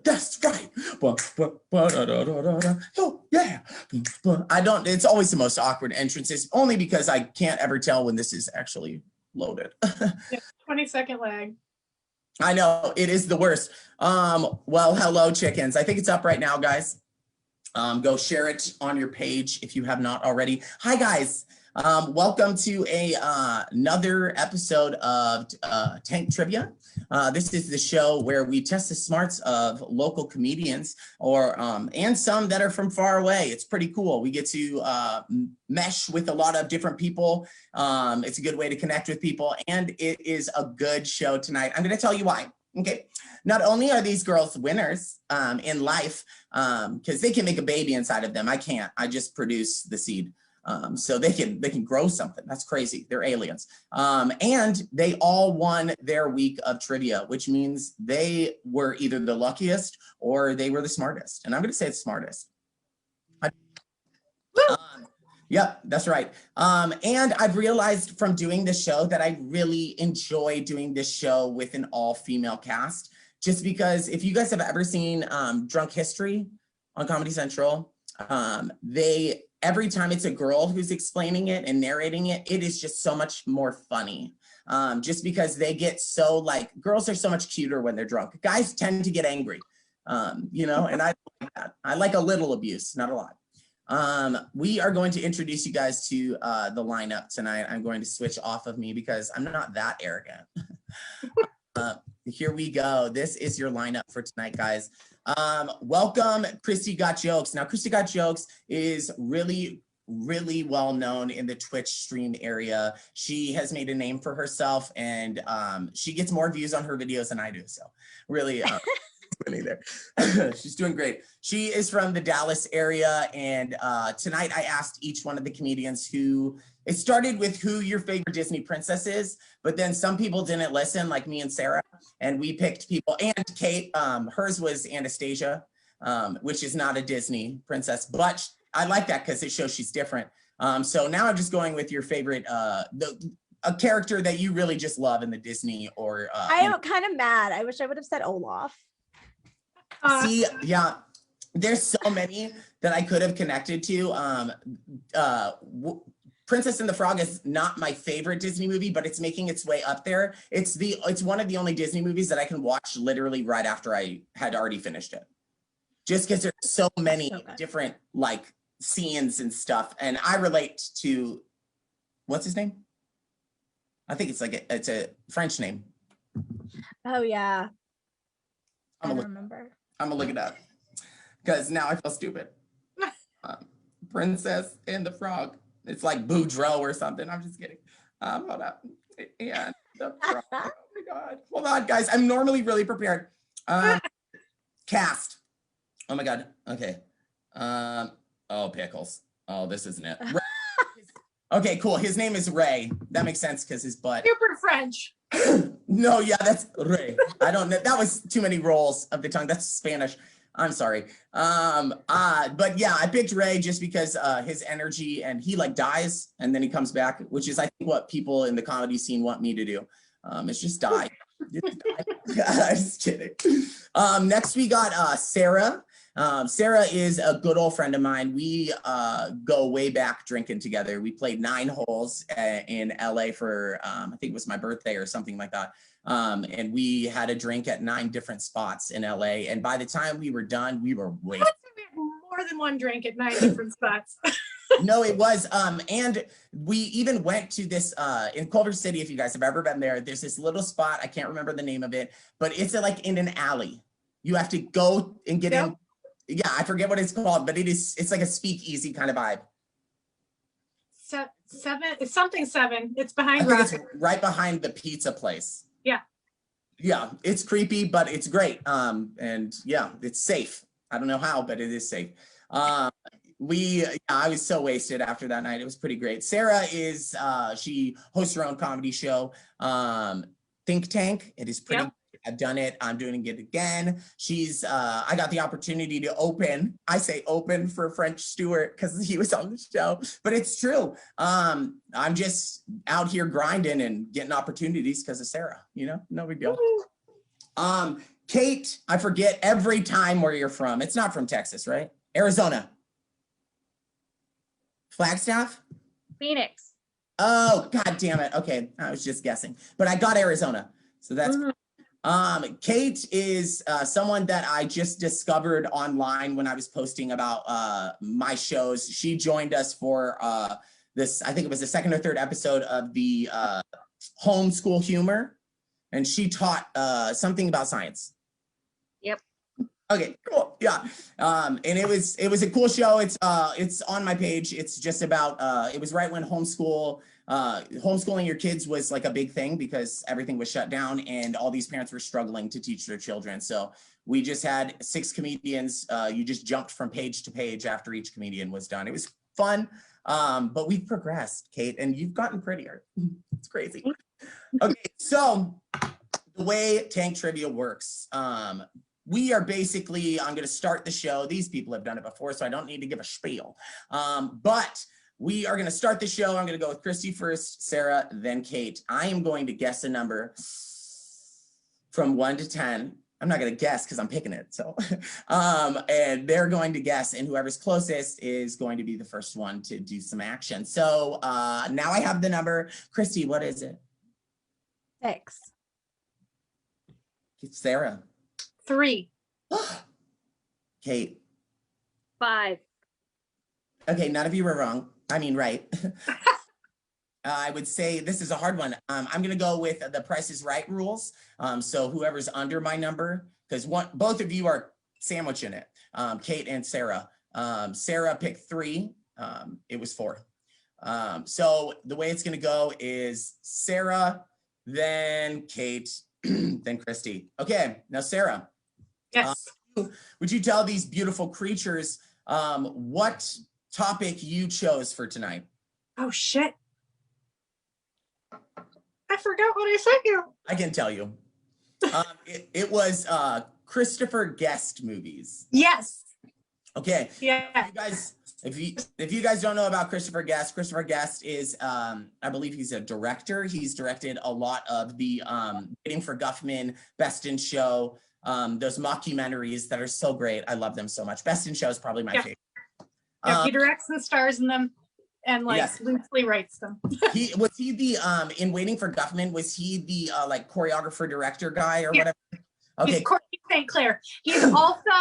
That's right. Oh, yeah. It's always the most awkward entrances, only because I can't ever tell when this is actually loaded. 20-second lag. I know, it is the worst. Well, hello, chickens. I think it's up right now, guys. Go share it on your page if you have not already. Hi, guys. Welcome to another episode of Tank Trivia. This is the show where we test the smarts of local comedians and some that are from far away. It's pretty cool. We get to mesh with a lot of different people. It's a good way to connect with people, and it is a good show tonight. I'm going to tell you why. Okay. Not only are these girls winners in life, because they can make a baby inside of them. I can't. I just produce the seed. So they can grow something. That's crazy. They're aliens. And they all won their week of trivia, which means they were either the luckiest or they were the smartest. And I'm going to say it's smartest. Yep, that's right. And I've realized from doing this show that I really enjoy doing this show with an all-female cast, just because if you guys have ever seen Drunk History on Comedy Central, every time it's a girl who's explaining it and narrating it, it is just so much more funny. Just because they get so, like, girls are so much cuter when they're drunk. Guys tend to get angry, and I like that. I like a little abuse, not a lot. We are going to introduce you guys to the lineup tonight. I'm going to switch off of me because I'm not that arrogant. Here we go. This is your lineup for tonight, guys. Welcome, Kristie Got Jokes. Now, Kristie Got Jokes is really well known in the Twitch stream area. She has made a name for herself, and she gets more views on her videos than I do. So really, there. She's doing great. She is from the Dallas area, and tonight I asked each one of the comedians it started with who your favorite Disney princess is, but then some people didn't listen, like me and Sarah, and we picked people, and Kate, hers was Anastasia, which is not a Disney princess, but I like that because it shows she's different. So now I'm just going with your favorite, a character that you really just love in the Disney or. I am kind of mad. I wish I would have said Olaf. See, yeah, there's so many that I could have connected to. Princess and the Frog is not my favorite Disney movie, but it's making its way up there. It's one of the only Disney movies that I can watch literally right after I had already finished it. Just because there's so many different like scenes and stuff. And I relate to, what's his name? I think it's a French name. Oh yeah. I don't remember. I'm gonna look it up because now I feel stupid. Princess and the Frog. It's like Boudreaux or something. I'm just kidding. Hold up. And the Frog. Oh my God. Hold on, guys. I'm normally really prepared. Cast. Oh my God. Okay. Oh, pickles. Oh, this isn't it. Okay, cool. His name is Ray. That makes sense because his butt. Super French. No, yeah, that's Ray. I don't know. That was too many rolls of the tongue. That's Spanish. I'm sorry. But yeah, I picked Ray just because his energy, and he like dies and then he comes back, which is I think what people in the comedy scene want me to do. It's just die. I'm just kidding. Next we got Sarah. Sarah is a good old friend of mine. We go way back drinking together. We played 9 holes in LA for, I think it was my birthday or something like that. And we had a drink at 9 different spots in LA. And by the time we were done, we were way. More than one drink at 9 different spots. No, it was. And we even went to this in Culver City. If you guys have ever been there, there's this little spot. I can't remember the name of it, but it's like in an alley. You have to go and get in. Yeah, I forget what it's called, but it's like a speakeasy kind of vibe. It's something 7. It's behind. I think it's right behind the pizza place. Yeah. Yeah, it's creepy, but it's great. And yeah, it's safe. I don't know how, but it is safe. I was so wasted after that night. It was pretty great. Sarah is she hosts her own comedy show, Think Tank. It is pretty. Yep. I've done it. I'm doing it again. I got the opportunity to open. I say open for French Stewart because he was on the show, but it's true. I'm just out here grinding and getting opportunities because of Sarah, no big deal. Kate, I forget every time where you're from. It's not from Texas, right? Arizona. Flagstaff? Phoenix. Oh, God damn it. Okay, I was just guessing, but I got Arizona. So that's Kate is someone that I just discovered online when I was posting about my shows. She joined us for this, I think it was the second or third episode of the homeschool humor, and she taught something about science. Yep. Okay, cool. Yeah. And it was a cool show. It's on my page. It's just about it was right when homeschooling your kids was like a big thing because everything was shut down and all these parents were struggling to teach their children. So we just had 6 comedians. You just jumped from page to page after each comedian was done. It was fun. But we've progressed, Kate, and you've gotten prettier. It's crazy. Okay, so the way Tank Trivia works, we are basically, I'm going to start the show. These people have done it before, so I don't need to give a spiel. But we are going to start the show. I'm going to go with Kristie first, Sara, then Kate. I am going to guess a number from 1 to 10. I'm not going to guess because I'm picking it. So, and they're going to guess, and whoever's closest is going to be the first one to do some action. So now I have the number. Kristie, what is it? 6. Sara. 3. Kate. 5. Okay, none of you were wrong. I mean, right. I would say this is a hard one. I'm going to go with the Price is Right rules. So whoever's under my number, because both of you are sandwiching it, Kate and Sara. Sara picked 3. It was 4. So the way it's going to go is Sara, then Kate, then Kristie. Okay, now Sara. Yes. Would you tell these beautiful creatures what topic you chose for tonight? Oh, shit. I forgot what I sent you. I can tell you. It was Christopher Guest movies. Yes. Okay. Yeah. You guys, if you guys don't know about Christopher Guest is I believe he's a director. He's directed a lot of the Waiting for Guffman, Best in Show, those mockumentaries that are so great. I love them so much. Best in Show is probably my favorite. Yeah, he directs and stars in them and like Yes. loosely writes them. He the in Waiting for Guffman, was he the like choreographer director guy or whatever? Okay. He's Courtney St. Clair. He's also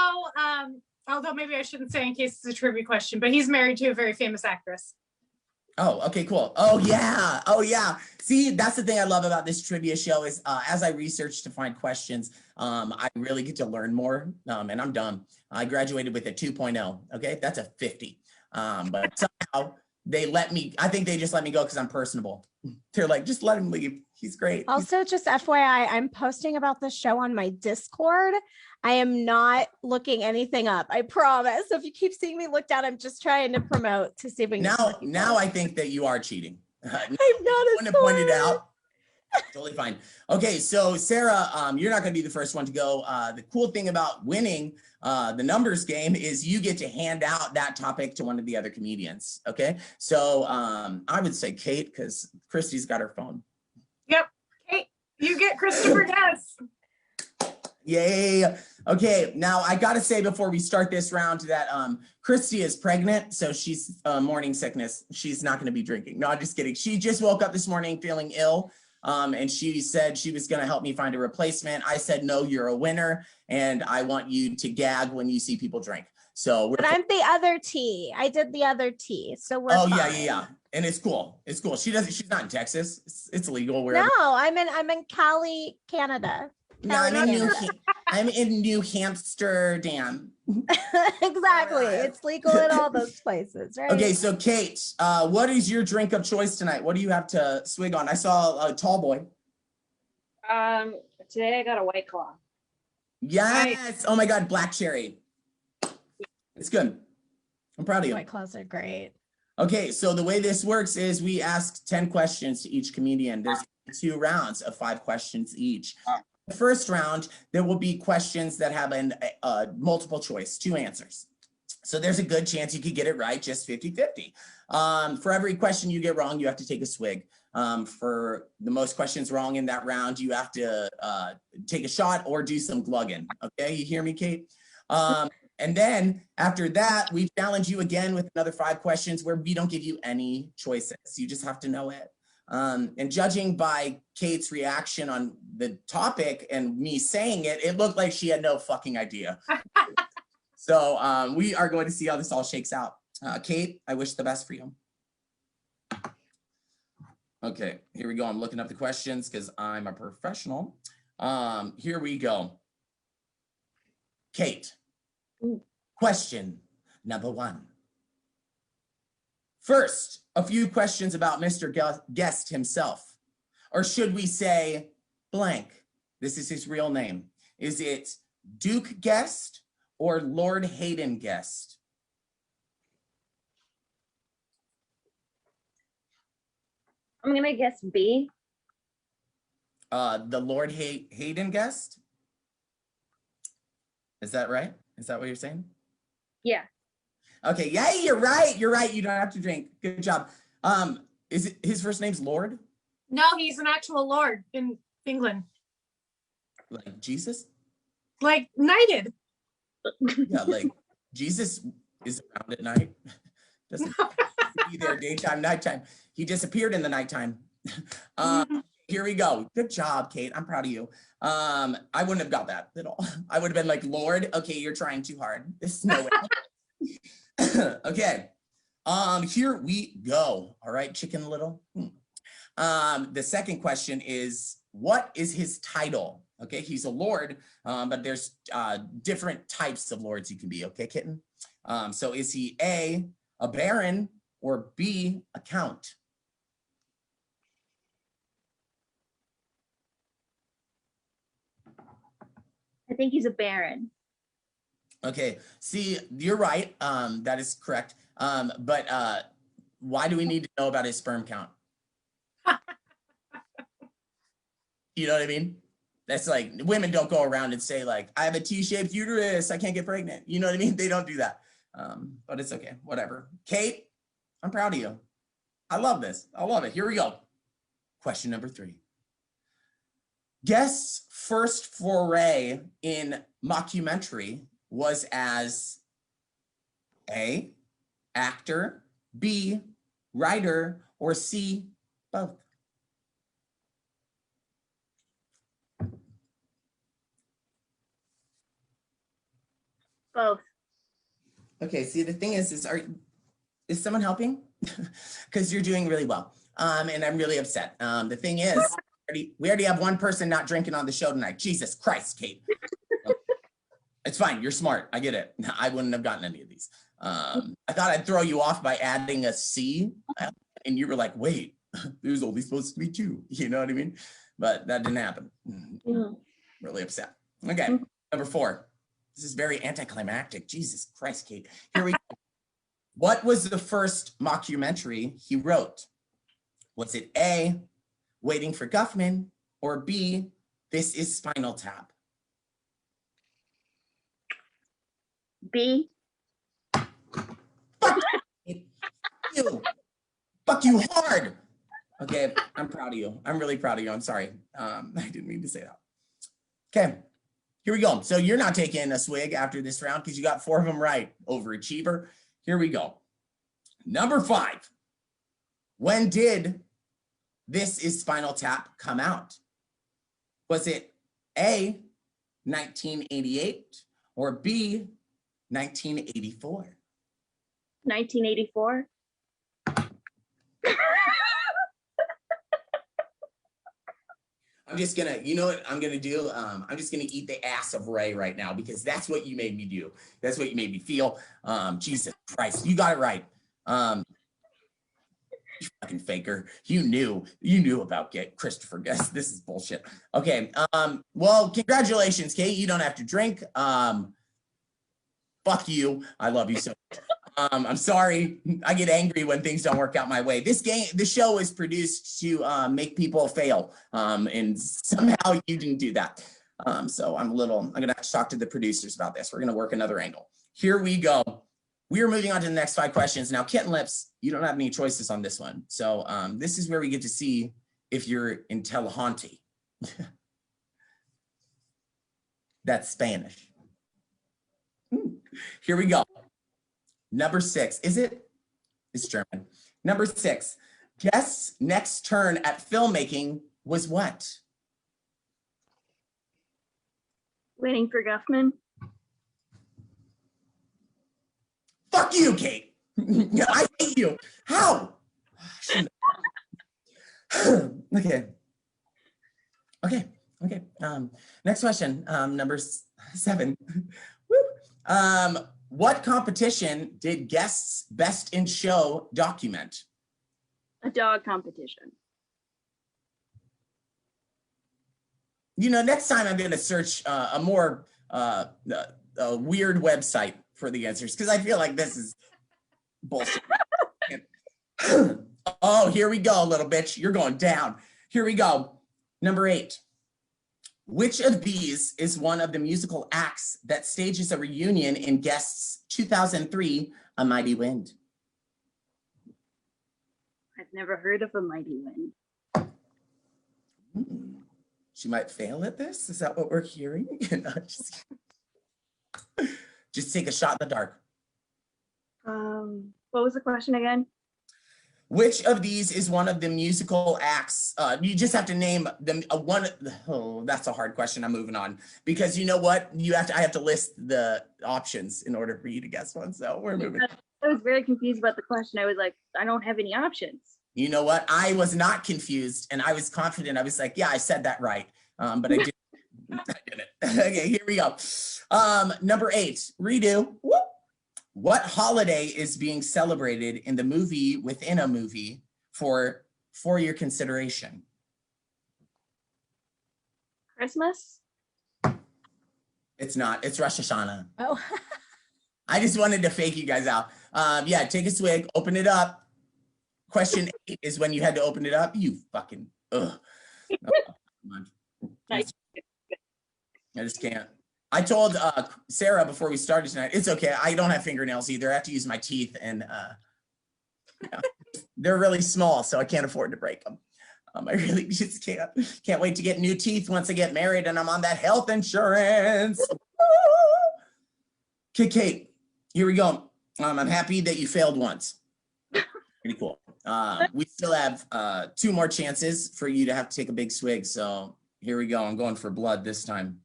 although maybe I shouldn't say in case it's a trivia question, but he's married to a very famous actress. Oh, okay, cool. Oh yeah. See, that's the thing I love about this trivia show is as I research to find questions, I really get to learn more. And I'm dumb. I graduated with a 2.0. Okay, that's a 50. But somehow they let me. I think they just let me go because I'm personable. They're like, just let him leave. He's great. Also, just FYI, I'm posting about the show on my Discord. I am not looking anything up. I promise. So if you keep seeing me look down, I'm just trying to promote to see if we can. Now I think that you are cheating. I'm not a want to point it out. Totally fine. Okay, so Sara, you're not going to be the first one to go. The cool thing about winning the numbers game is you get to hand out that topic to one of the other comedians. Okay, so I would say Kate because Kristie's got her phone. Yep. Kate, you get Christopher Guest. Yay. Okay, now I got to say before we start this round that Kristie is pregnant, so she's morning sickness. She's not going to be drinking. No, I'm just kidding. She just woke up this morning feeling ill. And she said she was going to help me find a replacement. I said, no, you're a winner. And I want you to gag when you see people drink. So but I'm the other T. I did the other T. So we're fine. Yeah. And it's cool. It's cool. She's not in Texas. It's legal wherever. No, I'm in Cali, Canada. No, I'm in New Amsterdam. Exactly. Right. It's legal in all those places, right? Okay, so Kate, what is your drink of choice tonight? What do you have to swig on? I saw a tall boy. Today I got a White Claw. Yes. Oh my God, black cherry. It's good. I'm proud of you. White Claws are great. Okay, so the way this works is we ask 10 questions to each comedian. There's 2 rounds of 5 questions each. The first round, there will be questions that have a multiple choice, 2 answers. So there's a good chance you could get it right, just 50-50. For every question you get wrong, you have to take a swig. For the most questions wrong in that round, you have to take a shot or do some glugging. Okay, you hear me, Kate? And then after that, we challenge you again with another 5 questions where we don't give you any choices. You just have to know it. And judging by Kate's reaction on the topic and me saying it, it looked like she had no fucking idea. So we are going to see how this all shakes out. Kate, I wish the best for you. Okay, here we go. I'm looking up the questions because I'm a professional. Here we go. Kate, question number 1. First, a few questions about Mr. Guest himself. Or should we say blank? This is his real name. Is it Duke Guest or Lord Hayden Guest? I'm going to guess B. The Lord Hayden Guest? Is that right? Is that what you're saying? Yeah. Okay, yeah, you're right. You're right. You don't have to drink. Good job. Is it his first name's Lord? No, he's an actual lord in England. Like Jesus? Like knighted. Yeah, like Jesus is around at night. Doesn't be there daytime, nighttime. He disappeared in the nighttime. Here we go. Good job, Kate. I'm proud of you. I wouldn't have got that at all. I would have been like, Lord, okay, you're trying too hard. There's no way. Okay. Here we go. All right, Chicken Little. The second question is, what is his title? Okay, he's a lord, but there's different types of lords he can be. Okay, kitten. So is he A, a baron, or B, a count? I think he's a baron. Okay, see, you're right. That is correct. But why do we need to know about his sperm count? You know what I mean? That's like, women don't go around and say like, I have a T-shaped uterus, I can't get pregnant. You know what I mean? They don't do that. But it's okay, whatever. Kate, I'm proud of you. I love this. I love it. Here we go. Question number 3. Guest's first foray in mockumentary was as A, actor, B, writer, or C, both. Both. Okay, see, the thing is is someone helping? Because you're doing really well. And I'm really upset. The thing is, we already have one person not drinking on the show tonight. Jesus Christ, Kate. It's fine. You're smart. I get it. I wouldn't have gotten any of these. I thought I'd throw you off by adding a C. And you were like, wait, there's only supposed to be 2. You know what I mean? But that didn't happen. Really upset. Okay, number 4. This is very anticlimactic. Jesus Christ, Kate. Here we go. What was the first mockumentary he wrote? Was it A, Waiting for Guffman, or B, This is Spinal Tap? B. Fuck you. Fuck you hard. Okay, I'm proud of you. I'm really proud of you. I'm sorry. I didn't mean to say that. Okay, here we go. So you're not taking a swig after this round because you got 4 of them right. Overachiever. Here we go. Number 5. When did This is Spinal Tap come out? Was it A, 1988, or B, 1984? 1984. I'm just gonna, you know what I'm gonna do? I'm just gonna eat the ass of Ray right now because that's what you made me do. That's what you made me feel. Jesus Christ, you got it right. You fucking faker. You knew about Christopher Guest. This is bullshit. Okay. Well, congratulations, Kate. You don't have to drink. Fuck you. I love you so much. I'm sorry. I get angry when things don't work out my way. This show is produced to make people fail. And somehow you didn't do that. So I'm gonna have to talk to the producers about this. We're gonna work another angle. Here we go. we are moving on to the next 5 questions. Now, Kitten Lips, you don't have any choices on this one. So this is where we get to see if you're intelligente. That's Spanish. Here we go. Number 6. Is it? It's German. Number 6. Guest's next turn at filmmaking was what? Waiting for Guffman. Fuck you, Kate. I hate you. How? Okay. Next question. Number 7. Woo. What competition did Guest's Best in Show document? A dog competition. You know, next time I'm going to search a more weird website for the answers, because I feel like this is bullshit. Oh, here we go, little bitch. You're going down. Here we go. Number 8. Which of these is one of the musical acts that stages a reunion in Guest's 2003 A Mighty Wind? I've never heard of A Mighty Wind. She might fail at this? Is that what we're hearing? No, just take a shot in the dark. What was the question again? Which of these is one of the musical acts? You just have to name them. Oh, that's a hard question. I'm moving on because you know what? I have to list the options in order for you to guess one. So we're moving. I was very confused about the question. I was like, I don't have any options. You know what? I was not confused and I was confident. I was like, yeah, I said that right. But I didn't. I didn't. Okay, here we go. Number 8, redo. Whoop. What holiday is being celebrated in the movie within a movie for your consideration? Christmas? It's not. It's Rosh Hashanah. Oh. I just wanted to fake you guys out. Yeah, take a swig, open it up. Question 8 is when you had to open it up. You fucking, ugh. Oh, come on. Nice. I just can't. I told Sarah before we started tonight, it's okay. I don't have fingernails either. I have to use my teeth and yeah, they're really small, so I can't afford to break them. I really just can't wait to get new teeth once I get married and I'm on that health insurance. Okay, Kate, here we go. I'm happy that you failed once. Pretty cool. We still have 2 more chances for you to have to take a big swig. So here we go. I'm going for blood this time.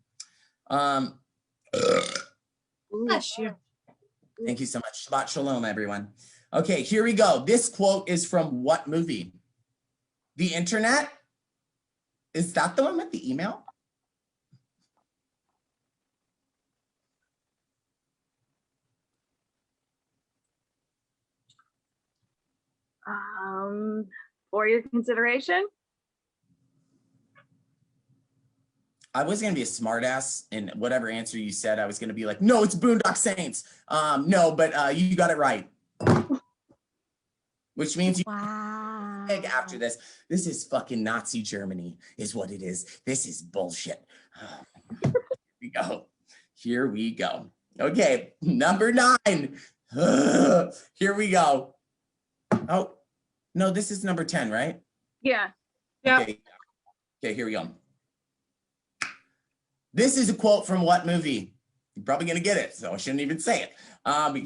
Bless you. Thank you so much. Shabbat shalom, everyone. Okay, here we go. This quote is from what movie? The Internet? Is that the one with the email? For your consideration? I was going to be a smartass in whatever answer you said. I was going to be like, no, it's Boondock Saints. No, but you got it right. Which means you after this. This is fucking Nazi Germany is what it is. This is bullshit. Here we go. Here we go. Okay, number 9. Here we go. Oh, no, this is number 10, right? Yeah. Yeah. Okay, here we go. This is a quote from what movie? You're probably going to get it, so I shouldn't even say it.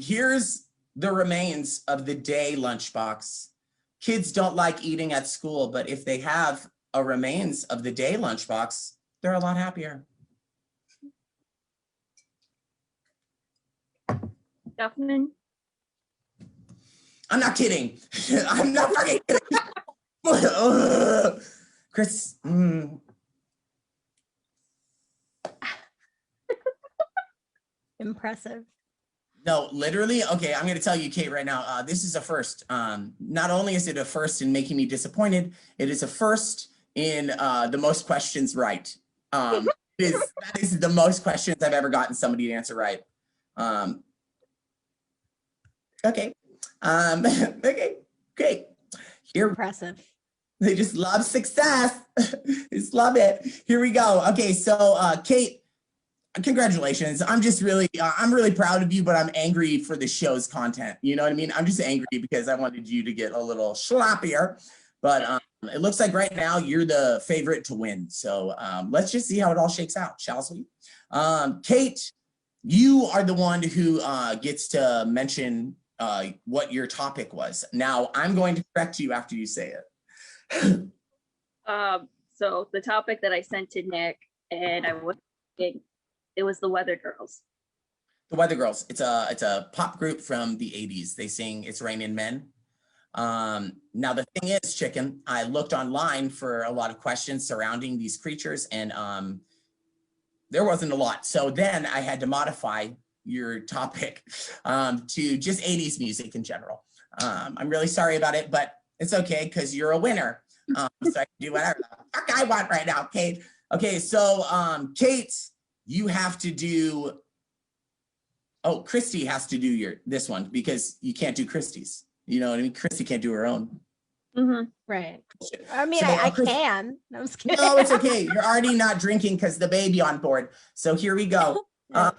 Here's the remains of the day lunchbox. Kids don't like eating at school, but if they have a remains of the day lunchbox, they're a lot happier. Guffman? I'm not kidding. I'm not fucking kidding. Chris. Impressive. No, literally. Okay, I'm going to tell you, Kate, right now. This is a first. Not only is it a first in making me disappointed, it is a first in the most questions right. That is the most questions I've ever gotten somebody to answer right. Okay. Okay, great. Here, Impressive. they just love success. Just love it. Here we go. Okay, so Kate, congratulations. I'm just really, I'm really proud of you, but I'm angry for the show's content. You know what I mean? I'm just angry because I wanted you to get a little sloppier, but it looks like right now you're the favorite to win. So let's just see how it all shakes out, shall we? Kate, you are the one who gets to mention what your topic was. Now I'm going to correct you after you say it. So the topic that I sent to Nick, and I was thinking, it was the Weather Girls. The Weather Girls. It's a pop group from the 80s. They sing "It's Raining Men." Now the thing is, Chicken, I looked online for a lot of questions surrounding these creatures, and there wasn't a lot. So then I had to modify your topic to just 80s music in general. I'm really sorry about it, but it's okay because you're a winner. So I can do whatever the fuck I want right now, Kate. Okay, so Kate, you have to do, oh, Kristie has to do this one because you can't do Kristie's. You know what I mean? Kristie can't do her own. Mm-hmm. Right. I mean, So, I can. No, I'm just kidding. No, it's okay. You're already not drinking because the baby on board. So here we go. I'm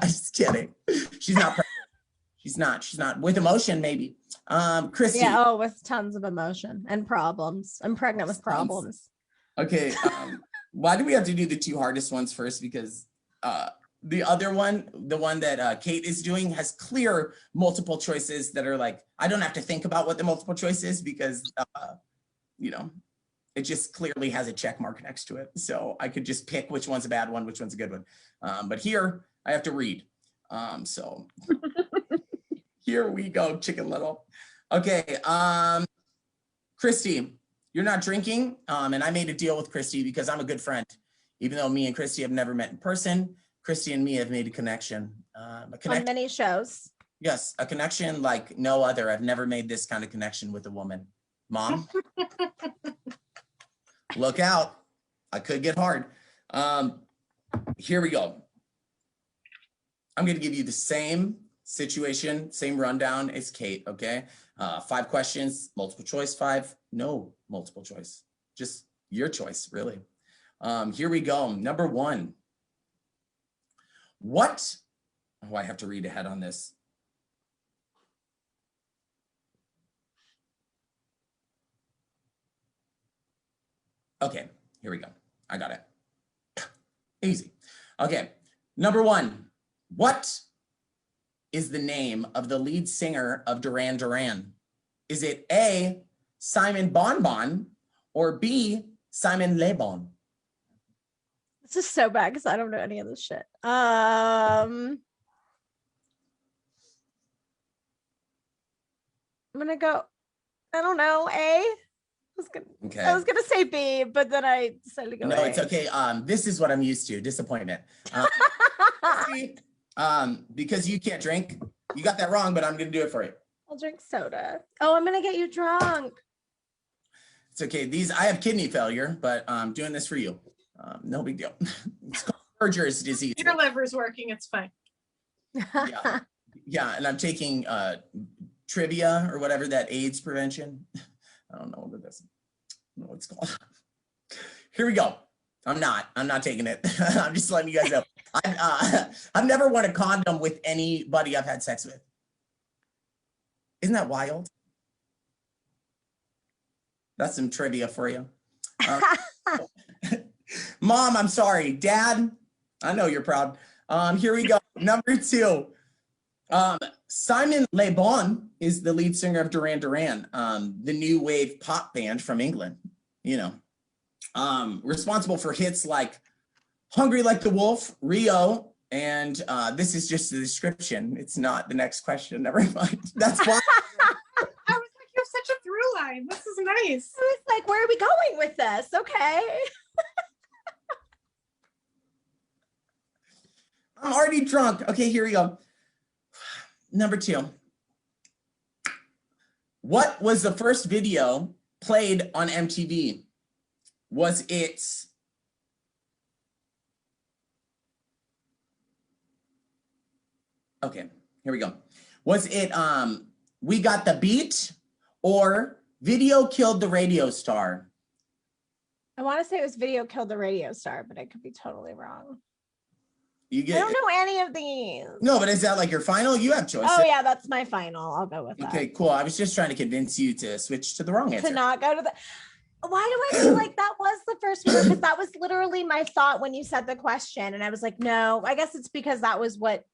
just kidding. She's not pregnant. She's not with emotion, maybe. Kristie. Yeah, oh, with tons of emotion and problems. I'm pregnant with problems. Okay. Why do we have to do the two hardest ones first? Because the other one, the one that Kate is doing, has clear multiple choices that are like, I don't have to think about what the multiple choice is because, you know, it just clearly has a check mark next to it. So I could just pick which one's a bad one, which one's a good one. But here I have to read. So here we go, Chicken Little. Okay, Kristie, you're not drinking. And I made a deal with Kristie because I'm a good friend. Even though me and Kristie have never met in person, Kristie and me have made a connection. On many shows. Yes, a connection like no other. I've never made this kind of connection with a woman. Mom, look out. I could get hard. Here we go. I'm going to give you the same situation, same rundown as Kate, okay? 5 questions, multiple choice, 5, no multiple choice. Just your choice, really. Here we go. Number 1. What? Oh, I have to read ahead on this. Okay, here we go. I got it. Easy. Okay, number 1. What is the name of the lead singer of Duran Duran? Is it A, Simon Bonbon, or B, Simon Lebon? This is so bad because I don't know any of this shit. I'm gonna go, I don't know, A. I was gonna say B, but then I decided to go No, A. it's okay. This is what I'm used to, disappointment. Because you can't drink, you got that wrong, but I'm gonna do it for you. I'll drink soda. Oh, I'm gonna get you drunk. It's okay. I have kidney failure, but I'm doing this for you. No big deal. It's called Berger's disease. Your liver's working. It's fine. Yeah, and I'm taking trivia or whatever, that AIDS prevention. I don't know what it is. I don't know what it's called. Here we go. I'm not taking it. I'm just letting you guys know. I've never worn a condom with anybody I've had sex with. Isn't that wild? That's some trivia for you. Mom, I'm sorry. Dad, I know you're proud. Here we go. Number 2. Simon Lebon is the lead singer of Duran Duran, the new wave pop band from England, you know, responsible for hits like Hungry Like the Wolf, Rio, and this is just the description. It's not the next question. Never mind. That's why. I was like, you have such a through line. This is nice. I was like, where are we going with this? Okay. I'm already drunk. Okay, here we go. Number 2. What was the first video played on MTV? Was it okay, here we go. Was it We Got the Beat or Video Killed the Radio Star? I want to say it was Video Killed the Radio Star, but I could be totally wrong. You I get don't know any of these. no, but is that like your final? You have choices. Oh yeah, that's my final. I'll go with that. Okay, cool. I was just trying to convince you to switch to the wrong answer. To not go to the. Why do I feel like that was the first one? Because that was literally my thought when you said the question, and I was like, no. I guess it's because that was what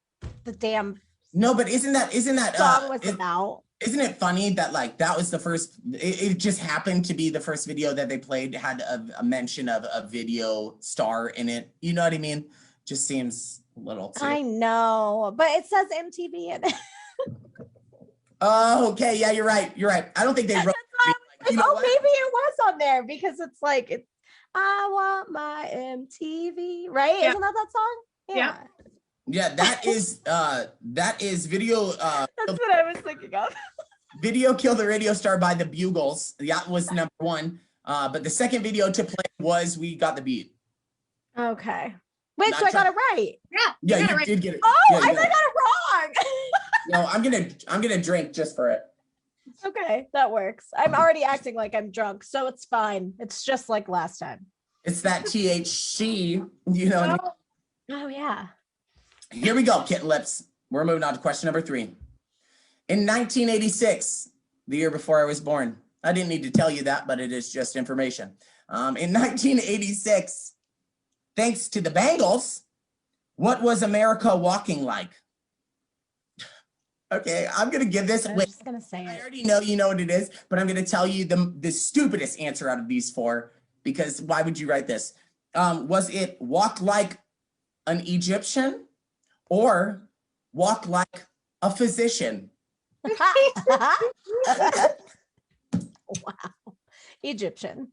the damn No, but isn't that song was about. Isn't it funny that like that was the first? It just happened to be the first video that they played had a mention of a video star in it. You know what I mean? Just seems a little. I know, but it says MTV in it. Oh, okay. Yeah, you're right. You're right. I don't think they wrote. Like, oh, maybe it was on there because it's like, I want my MTV, right? Yeah. Isn't that song? Yeah. Yeah, that is video. That's what I was thinking of. Video Kill the Radio Star by the Bugles. That was number one. But the second video to play was We Got the Beat. Okay. Wait, Not so I got try- it right. Yeah, got it you right. did get it. Oh, Yeah, I you got got it wrong. No, I'm gonna drink just for it. Okay, that works. I'm already acting like I'm drunk, so it's fine. It's just like last time. It's that THC, you know. Oh, Oh yeah. Here we go, kitten lips. We're moving on to question number 3. In 1986, the year before I was born, I didn't need to tell you that, but it is just information. In 1986, thanks to the Bangles, what was America walking like? Okay, I'm gonna give this. I was Wait, just gonna say I it. already know you know what it is, but I'm gonna tell you the stupidest answer out of these 4 because why would you write this? Was it walk like an Egyptian or walk like a physician? Wow. Egyptian.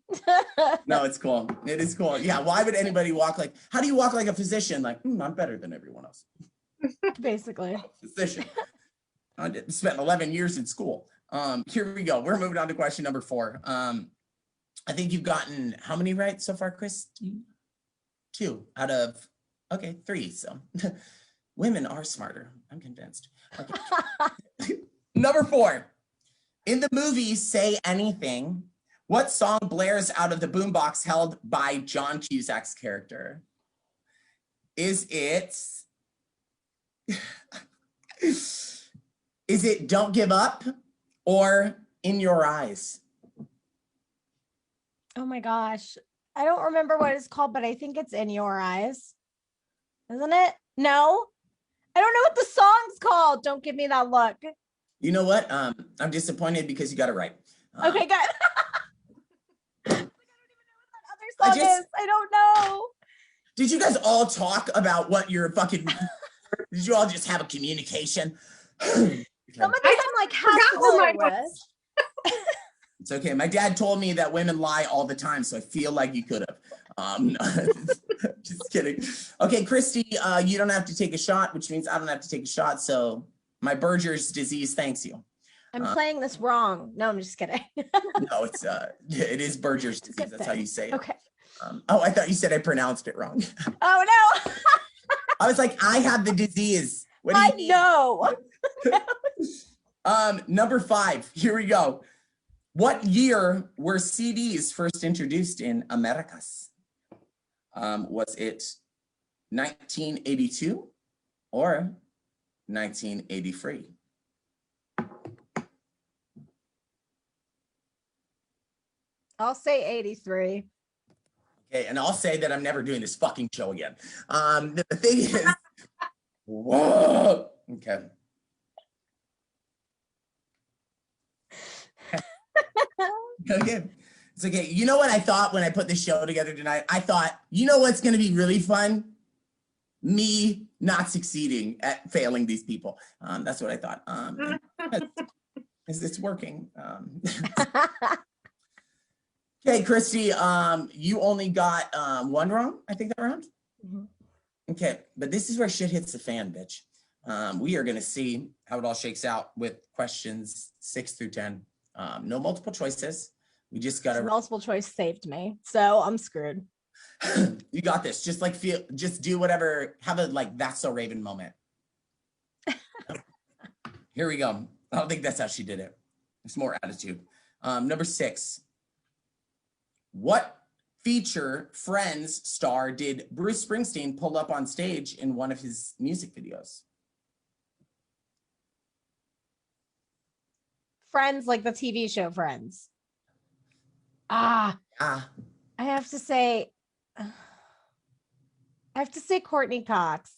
No, it's cool. It is cool. Yeah, why would anybody walk like? How do you walk like a physician? Like, I'm better than everyone else. Basically. Physician. I spent 11 years in school. Here we go. We're moving on to question number 4. I think you've gotten how many right so far, Kristie? 2 out of 3. So women are smarter. I'm convinced. Okay. Number 4. In the movie Say Anything, what song blares out of the boombox held by John Cusack's character? Is it Don't Give Up or In Your Eyes? Oh my gosh. I don't remember what it's called, but I think it's In Your Eyes. Isn't it? No? I don't know what the song's called. Don't give me that look. You know what? I'm disappointed because you got it right. Okay, good. I don't even know what that I other song just- is. I don't know. Did you guys all talk about what your fucking? Did you all just have a communication? Some of these I'm like half forgot what familiar mine with. It's okay. My dad told me that women lie all the time, so I feel like you could have. No, just kidding. Okay, Kristie, you don't have to take a shot, which means I don't have to take a shot. So my Berger's disease thanks you. I'm playing this wrong. No, I'm just kidding. No, it is Berger's disease. good That's how thing. you say it. Okay. I thought you said I pronounced it wrong. Oh no. I was like, I have the disease. What do I you mean? know. Number 5. Here we go. What year were CDs first introduced in Americas? Was it 1982 or 1983? I'll say 83. Okay, and I'll say that I'm never doing this fucking show again. The thing is, whoa. Okay. Okay. It's okay. You know what I thought when I put this show together tonight? I thought, you know what's going to be really fun? Me not succeeding at failing these people. That's what I thought. It's working. Okay, Kristie, you only got 1 wrong, I think that round. Mhm. Okay, but this is where shit hits the fan, bitch. We are going to see how it all shakes out with questions 6 through 10. No multiple choices. We just got to. Multiple choice saved me, so I'm screwed. You got this. Just do whatever. Have a that's so Raven moment. Here we go. I don't think that's how she did it. It's more attitude. Number 6. What feature Friends star did Bruce Springsteen pull up on stage in one of his music videos? Friends, like the TV show Friends. I have to say Courtney Cox.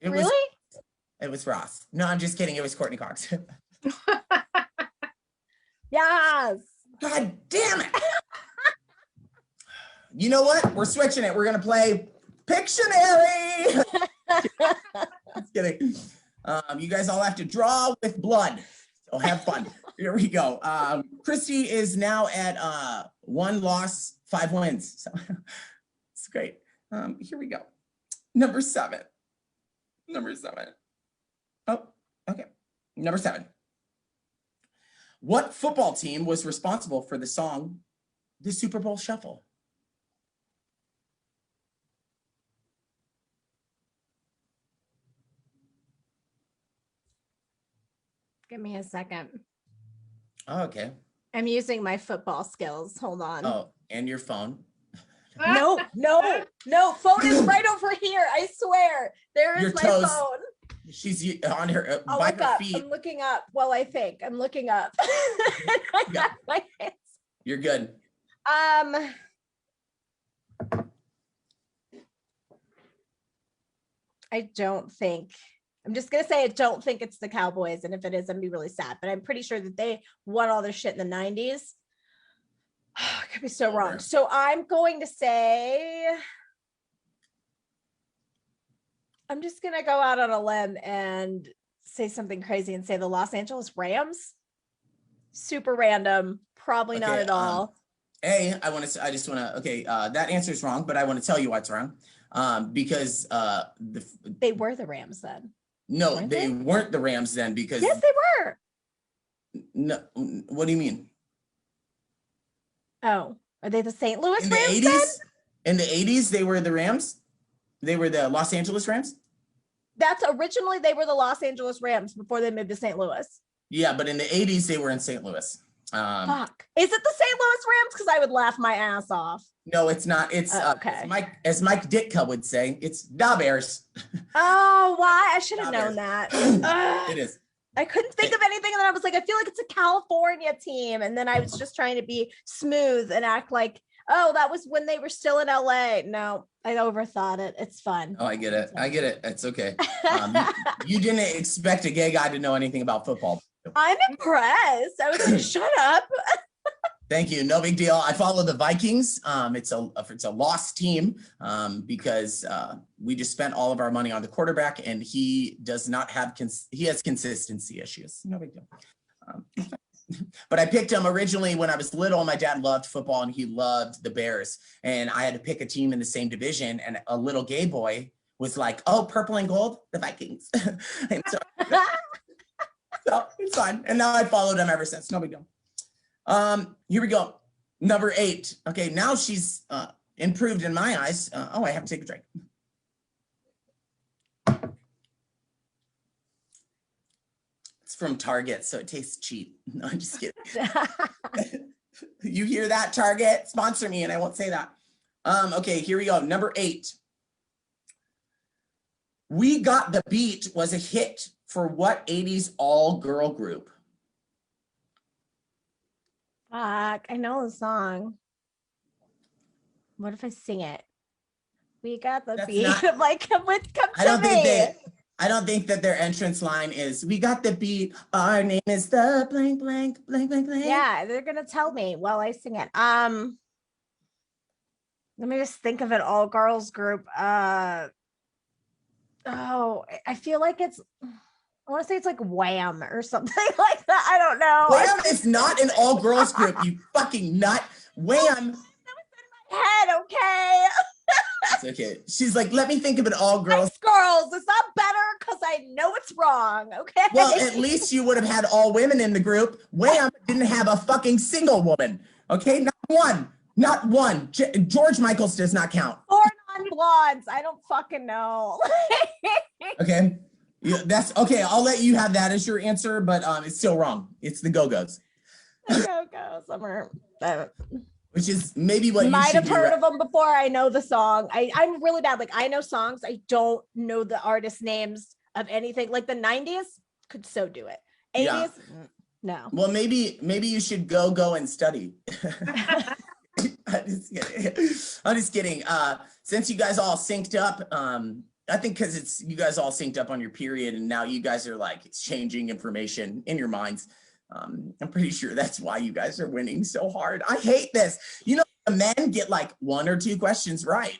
Really? It was Ross. No, I'm just kidding. It was Courtney Cox. Yes. God damn it. You know what? We're switching it. We're going to play Pictionary. Just kidding. You guys all have to draw with blood. So have fun. Here we go. Kristie is now at 1 loss, 5 wins. So it's great. Here we go. Number 7. Oh, okay. Number 7. What football team was responsible for the song, The Super Bowl Shuffle? Give me a second. Oh, okay. I'm using my football skills. Hold on. Oh, and your phone. No. Phone is right over here. I swear. There is Your my toes. phone. She's on her I'll by look her up. feet. I'm looking up. Well, I think I'm looking up. I got my hands. You're good. I don't think. I'm just gonna say I don't think it's the Cowboys, and if it is, I'm gonna be really sad. But I'm pretty sure that they won all their shit in the 90s. I could be so wrong. So I'm going to say. I'm just gonna go out on a limb and say something crazy and say the Los Angeles Rams. Super random, probably not at all. That answer is wrong, but I want to tell you why it's wrong. Because they were the Rams then. No, Weren't they weren't the Rams then because yes, they were. No, what do you mean? Oh, are they the St. Louis In the Rams 80s? then? In the 80s, they were the Rams. They were the Los Angeles Rams. That's originally they were the Los Angeles Rams before they moved to St. Louis. Yeah, but in the 80s, they were in St. Louis. Fuck. Is it the St. Louis Rams? Because I would laugh my ass off. No, it's not. It's okay. As Mike Ditka would say, it's Da Bears. Oh, why? I should have known that. It is. I couldn't think of anything, and then I was like, I feel like it's a California team, and then I was just trying to be smooth and act like, oh, that was when they were still in LA. No, I overthought it. It's fun. Oh, I get it. It's okay. You didn't expect a gay guy to know anything about football. I'm impressed. I was like, shut up. Thank you. No big deal. I follow the Vikings. It's a lost team because we just spent all of our money on the quarterback, and he does not have he has consistency issues. No big deal. But I picked him originally when I was little. My dad loved football and he loved the Bears, and I had to pick a team in the same division. And a little gay boy was like, "Oh, purple and gold, the Vikings." And so it's fine. And now I followed him ever since. No big deal. Here we go. Number 8. Okay, now she's improved in my eyes. I have to take a drink. It's from Target, so it tastes cheap. No, I'm just kidding. You hear that, Target? Sponsor me, and I won't say that. Okay, here we go. Number 8. We Got the Beat was a hit for what 80s all-girl group? Fuck, I know the song. What if I sing it? We got the beat. Like, come to me. I don't think that their entrance line is, we got the beat. Our name is the blank, blank, blank, blank, blank. Yeah, they're going to tell me while I sing it. Let me just think of an all girls group. I feel like I want to say it's like Wham or something like that. I don't know. Wham is not an all girls group, you fucking nut. Wham. Head, okay. It's okay. She's like, let me think of an all girls. Girls, is that better? Because I know it's wrong. Okay. Well, at least you would have had all women in the group. Wham didn't have a fucking single woman. Okay, not one. George Michaels does not count. 4 non-blondes. I don't fucking know. Okay, that's okay. I'll let you have that as your answer, but it's still wrong. It's the Go-Go's. Go summer. Which is maybe what you Might should have do. heard of them before. I know the song. I'm really bad. Like I know songs. I don't know the artist names of anything. Like the 90s could so do it. 80s, Yeah. no. Well, maybe you should go and study. I'm just kidding. Since you guys all synced up, I think because it's you guys all synced up on your period, and now you guys are like exchanging information in your minds. I'm pretty sure that's why you guys are winning so hard. I hate this. You know, the men get like 1 or 2 questions right,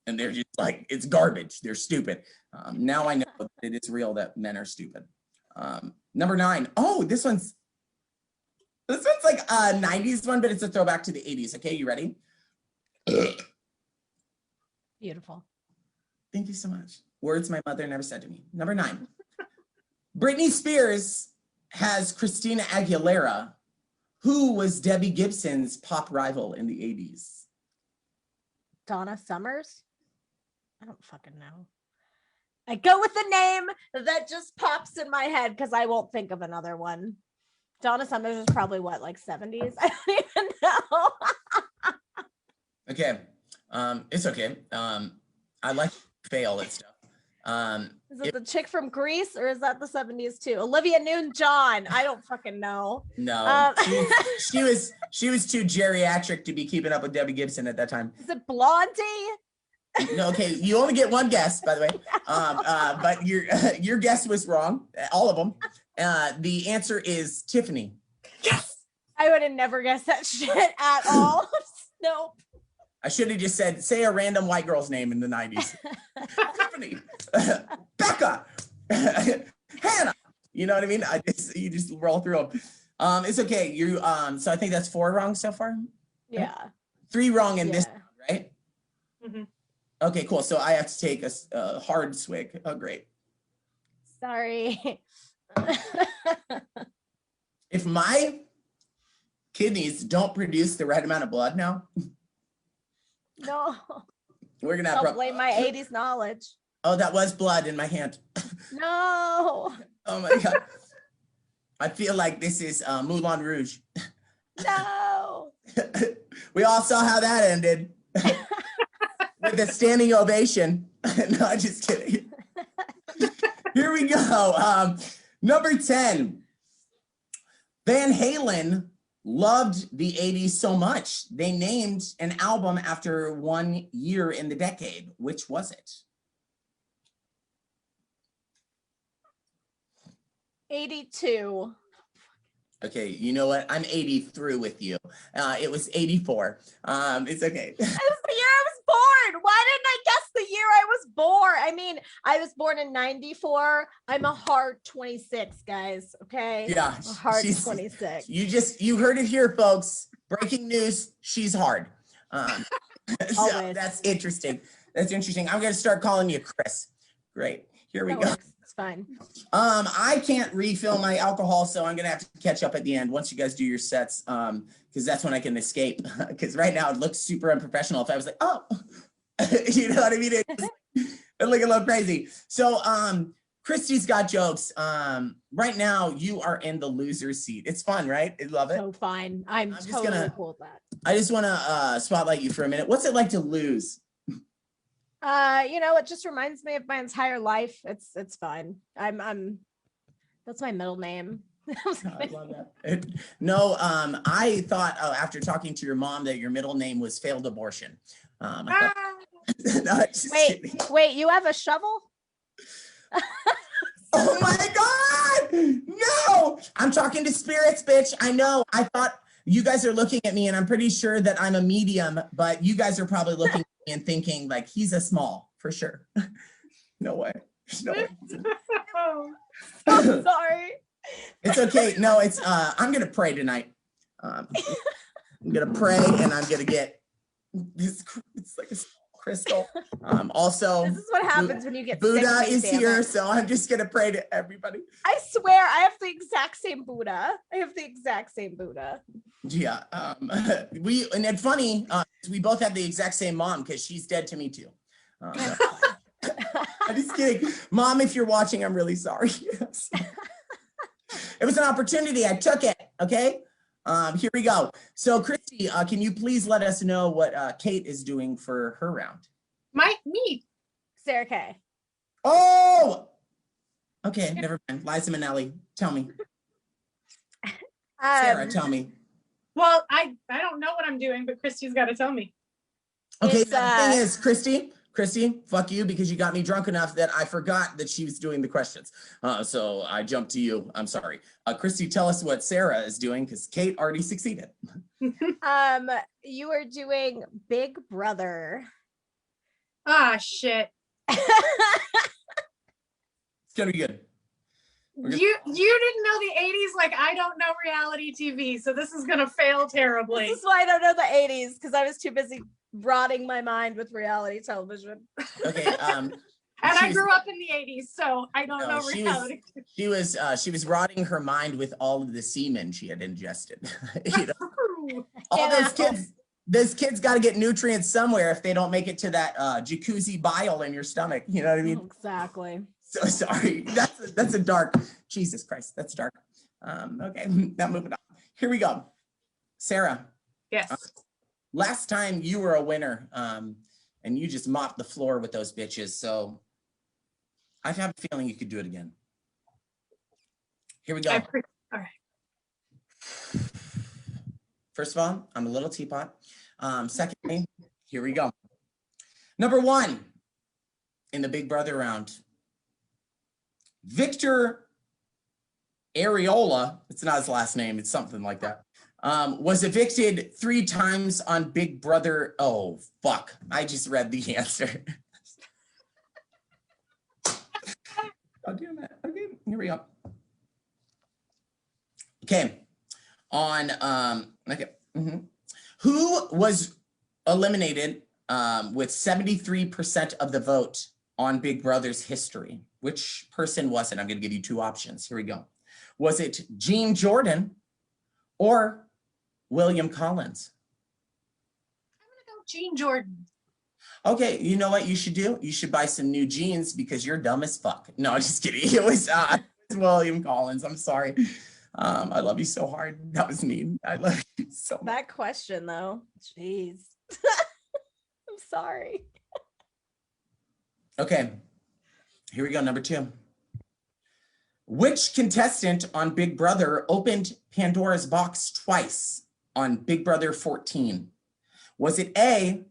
and they're just like, it's garbage. They're stupid. Now I know that it is real that men are stupid. Number 9. Oh, this one's like a 90s one, but it's a throwback to the 80s. Okay, you ready? Beautiful. Thank you so much. Words my mother never said to me. Number 9. Britney Spears has Christina Aguilera, who was Debbie Gibson's pop rival in the 80s. Donna Summers? I don't fucking know. I go with the name that just pops in my head because I won't think of another one. Donna Summers is probably what, like 70s? I don't even know. Okay. It's okay. I like to fail at stuff. Is it the chick from Greece or is that the 70s too? Olivia Newton-John. I don't fucking know. No, she was too geriatric to be keeping up with Debbie Gibson at that time. Is it Blondie? No, okay, you only get 1 guess, by the way. But your guess was wrong, all of them. The answer is Tiffany. Yes. I would have never guessed that shit at all. Nope. I should have just said, say a random white girl's name in the 90s. Tiffany, Becca, Hannah. You know what I mean? You just roll through them. It's okay. You so I think that's 4 wrong so far. Yeah. 3 wrong in this, Yeah. right? Mhm. Okay, cool. So I have to take a hard swig. Oh, great. Sorry. If my kidneys don't produce the right amount of blood now, No. we're gonna have Don't blame my 80s knowledge. Oh, that was blood in my hand. No. Oh my God. I feel like this is Moulin Rouge. No. We all saw how that ended. With a standing ovation. No, I'm just kidding. Here we go. Number 10. Van Halen loved the 80s so much, they named an album after 1 year in the decade. Which was it? 82. Okay, you know what? I'm 80 through with you. It was 84. It's okay. That was the year I was born. Why didn't I guess the year I was born? I mean, I was born in 94. I'm a hard 26, guys. Okay. Yeah. A hard she's- 26. You heard it here, folks. Breaking news, she's hard. So Always. that's interesting. That's interesting. I'm gonna start calling you Chris. Great. Here we That go. works. It's fine. I can't refill my alcohol, so I'm gonna have to catch up at the end once you guys do your sets. Because that's when I can escape. Because right now it looks super unprofessional. If I was like, oh, you know what I mean? It look a little crazy. So Kristie's got jokes. Right now you are in the loser seat. It's fun, right? I love it. So fine. I'm just totally gonna- cool with that. I just want to spotlight you for a minute. What's it like to lose? It just reminds me of my entire life. It's fine. I'm that's my middle name. I love that. No, I thought after talking to your mom that your middle name was failed abortion. I thought, no, I'm just kidding. Wait, you have a shovel? Oh my God! No! I'm talking to spirits, bitch. I know. I thought you guys are looking at me and I'm pretty sure that I'm a medium, but you guys are probably looking at me and thinking like he's a small for sure. No way. There's no way. I'm sorry. It's okay. No, it's I'm gonna pray tonight. I'm gonna pray and I'm gonna get this. It's like a crystal. Also, This is what happens when you get Buddha sick, is damn here, it. so I'm just gonna pray to everybody. I swear I have the exact same Buddha. Yeah. And it's funny. We both have the exact same mom because she's dead to me too. I'm just kidding, Mom. If you're watching, I'm really sorry. It was an opportunity. I took it. Okay. Here we go. So Kristie, can you please let us know what Kate is doing for her round? Me. Sara Kay. Oh, okay, never mind. Liza Minnelli, tell me. Sara, tell me. Well, I don't know what I'm doing, but Kristie's got to tell me. Okay, It's, the thing is, Kristie, fuck you, because you got me drunk enough that I forgot that she was doing the questions. So I jumped to you. I'm sorry. Kristie, tell us what Sara is doing, because Kate already succeeded. You are doing Big Brother. Ah, shit. It's gonna be good. You didn't know the 80s like I don't know reality TV, so this is gonna fail terribly. This is why I don't know the 80s, because I was too busy rotting my mind with reality television. Okay. And I grew up in the 80s, so I don't know reality. She was rotting her mind with all of the semen she had ingested. You know? All those kids got to get nutrients somewhere if they don't make it to that jacuzzi bile in your stomach. You know what I mean? Exactly. So sorry. That's a dark. Jesus Christ, that's dark. Okay, now moving on. Here we go. Sara. Yes. Last time you were a winner, and you just mopped the floor with those bitches. So I have a feeling you could do it again. Here we go. All right. First of all, I'm a little teapot. Secondly, here we go. Number 1 in the Big Brother round. Victor Areola, it's not his last name, it's something like that, was evicted 3 times on Big Brother. Oh, fuck. I just read the answer. Oh, damn it. Okay, here we go. Okay. Who was eliminated with 73% of the vote on Big Brother's history? Which person was it? I'm going to give you 2 options. Here we go. Was it Gene Jordan or William Collins? I'm going to go Gene Jordan. Okay, you know what you should do? You should buy some new jeans because you're dumb as fuck. No, just kidding. It was William Collins. I'm sorry. I love you so hard. That was mean. I love you so much. That question, though. Jeez. I'm sorry. Okay. Here we go, number 2. Which contestant on Big Brother opened Pandora's box twice on Big Brother 14? Was it A,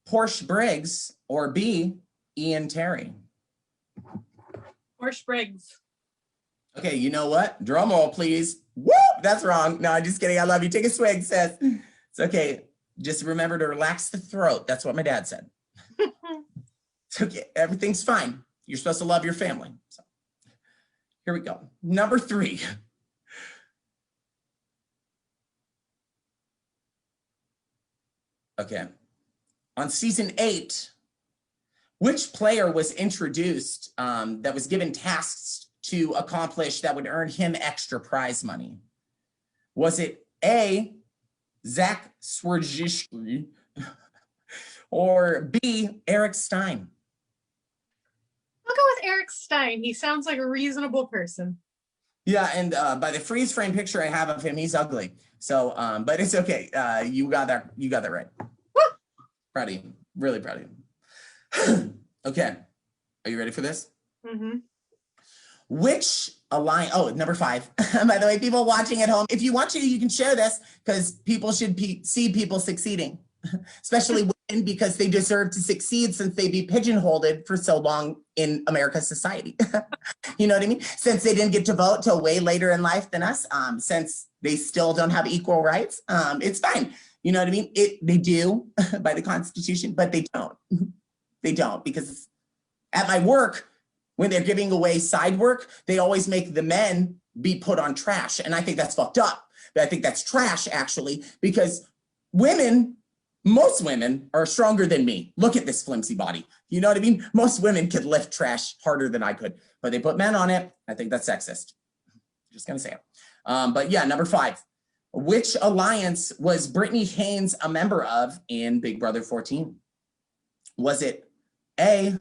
Porsche Briggs, or B, Ian Terry? Porsche Briggs. Okay, you know what? Drum roll, please. Whoop, that's wrong. No, I'm just kidding. I love you. Take a swig, sis. It's okay. Just remember to relax the throat. That's what my dad said. It's okay. Everything's fine. You're supposed to love your family. So, here we go. Number 3. Okay. On season 8, which player was introduced that was given tasks to accomplish that would earn him extra prize money? Was it A, Zach Swerjishki, or B, Eric Stein? I'll go with Eric Stein. He sounds like a reasonable person. Yeah, and by the freeze frame picture I have of him, he's ugly. So, but it's okay. You got that right. Woo! Proud of you. Really proud of you. Okay. Are you ready for this? Mm-hmm. Which alliance? Oh, number 5. By the way, people watching at home, if you want to, you can share this because people should see people succeeding, especially women, because they deserve to succeed since they be pigeonholed for so long in America's society. You know what I mean? Since they didn't get to vote till way later in life than us, since they still don't have equal rights, it's fine. You know what I mean? They do by the Constitution, but they don't. They don't, because at my work, when they're giving away side work, they always make the men be put on trash. And I think that's fucked up. But I think that's trash, actually, because most women are stronger than me. Look at this flimsy body. You know what I mean? Most women could lift trash harder than I could, but they put men on it. I think that's sexist. Just gonna say it. But yeah, number 5. Which alliance was Brittany Haynes a member of in Big Brother 14? Was it A,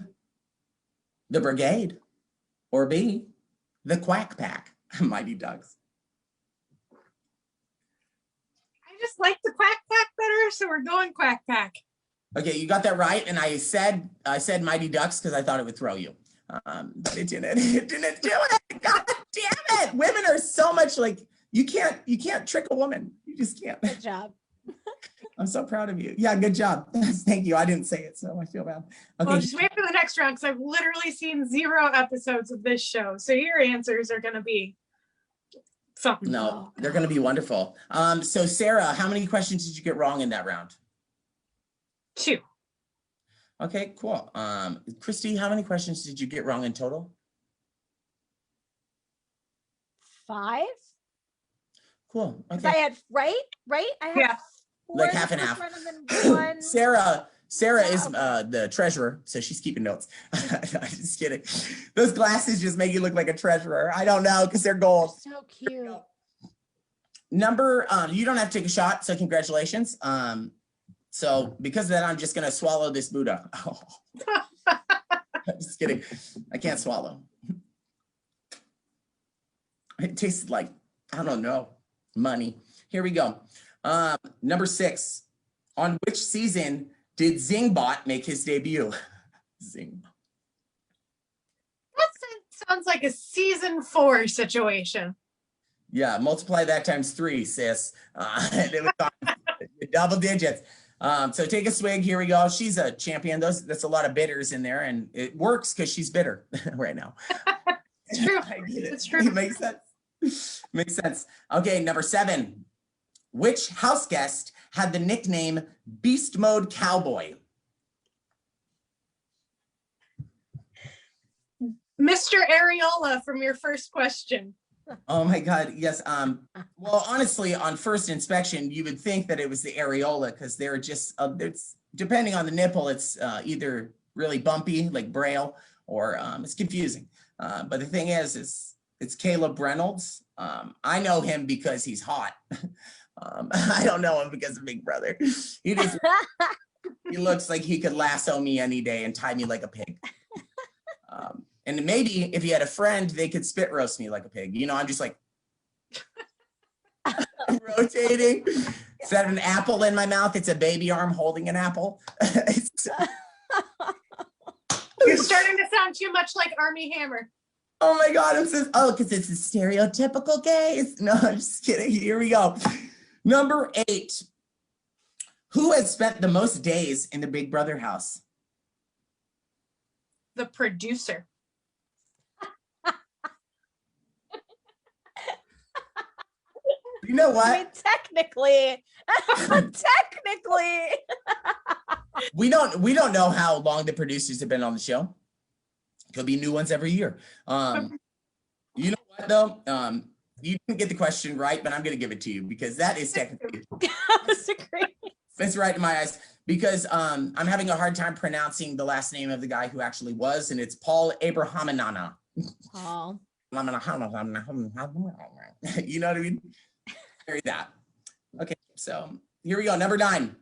the Brigade, or B, the Quack Pack? Mighty Ducks. just like the quack pack better, so we're going quack pack. Okay, you got that right, and I said Mighty Ducks because I thought it would throw you. But it didn't. It didn't do it. God damn it! Women are so much like you can't trick a woman. You just can't. Good job. I'm so proud of you. Yeah, good job. Thank you. I didn't say it, so I feel bad. Okay. Well, just wait for the next round because I've literally seen 0 episodes of this show. So your answers are going to be something. No, they're going to be wonderful. So Sarah, how many questions did you get wrong in that round? 2. Okay, cool. Kristie, how many questions did you get wrong in total? 5? Cool. Because I Okay. had right. I had Yeah. 4 Like in the half and first half. round and then 1. Sarah is the treasurer, so she's keeping notes. I'm just kidding. Those glasses just make you look like a treasurer. I don't know because they're gold. So cute. Number, you don't have to take a shot, so congratulations. So because of that, I'm just gonna swallow this Buddha. Oh. I'm just kidding. I can't swallow. It tasted like, I don't know, money. Here we go. Number 6. On which season did Zingbot make his debut? Zingbot. That sounds like a season 4 situation. Yeah, multiply that times 3, sis. It was double digits. So take a swig. Here we go. She's a champion. That's a lot of bitters in there, and it works because she's bitter right now. It's true. I get it. It's true. It makes sense. Makes sense. Okay, number 7. Which house guest had the nickname Beast Mode Cowboy? Mr. Areola from your first question. Oh my God, yes. Well, honestly, on first inspection, you would think that it was the areola because they're just, it's depending on the nipple, it's either really bumpy like Borrell or it's confusing. But the thing is it's Caleb Reynolds. I know him because he's hot. I don't know him because of Big Brother. He looks like he could lasso me any day and tie me like a pig. And maybe if he had a friend, they could spit roast me like a pig. You know, I'm just like rotating. Instead of an apple in my mouth, it's a baby arm holding an apple. You're starting to sound too much like Armie Hammer. Oh my God, I'm so, because it's a stereotypical gay. No, I'm just kidding. Here we go. Number 8. Who has spent the most days in the Big Brother house? The producer. You know what? I mean, technically, we don't know how long the producers have been on the show. Could be new ones every year. You know what though? You didn't get the question right, but I'm gonna give it to you because that is technically it's right in my eyes. Because I'm having a hard time pronouncing the last name of the guy who actually was, and it's Paul Abrahamanana. Paul. You know what I mean? Carry that. Okay, so here we go. Number 9.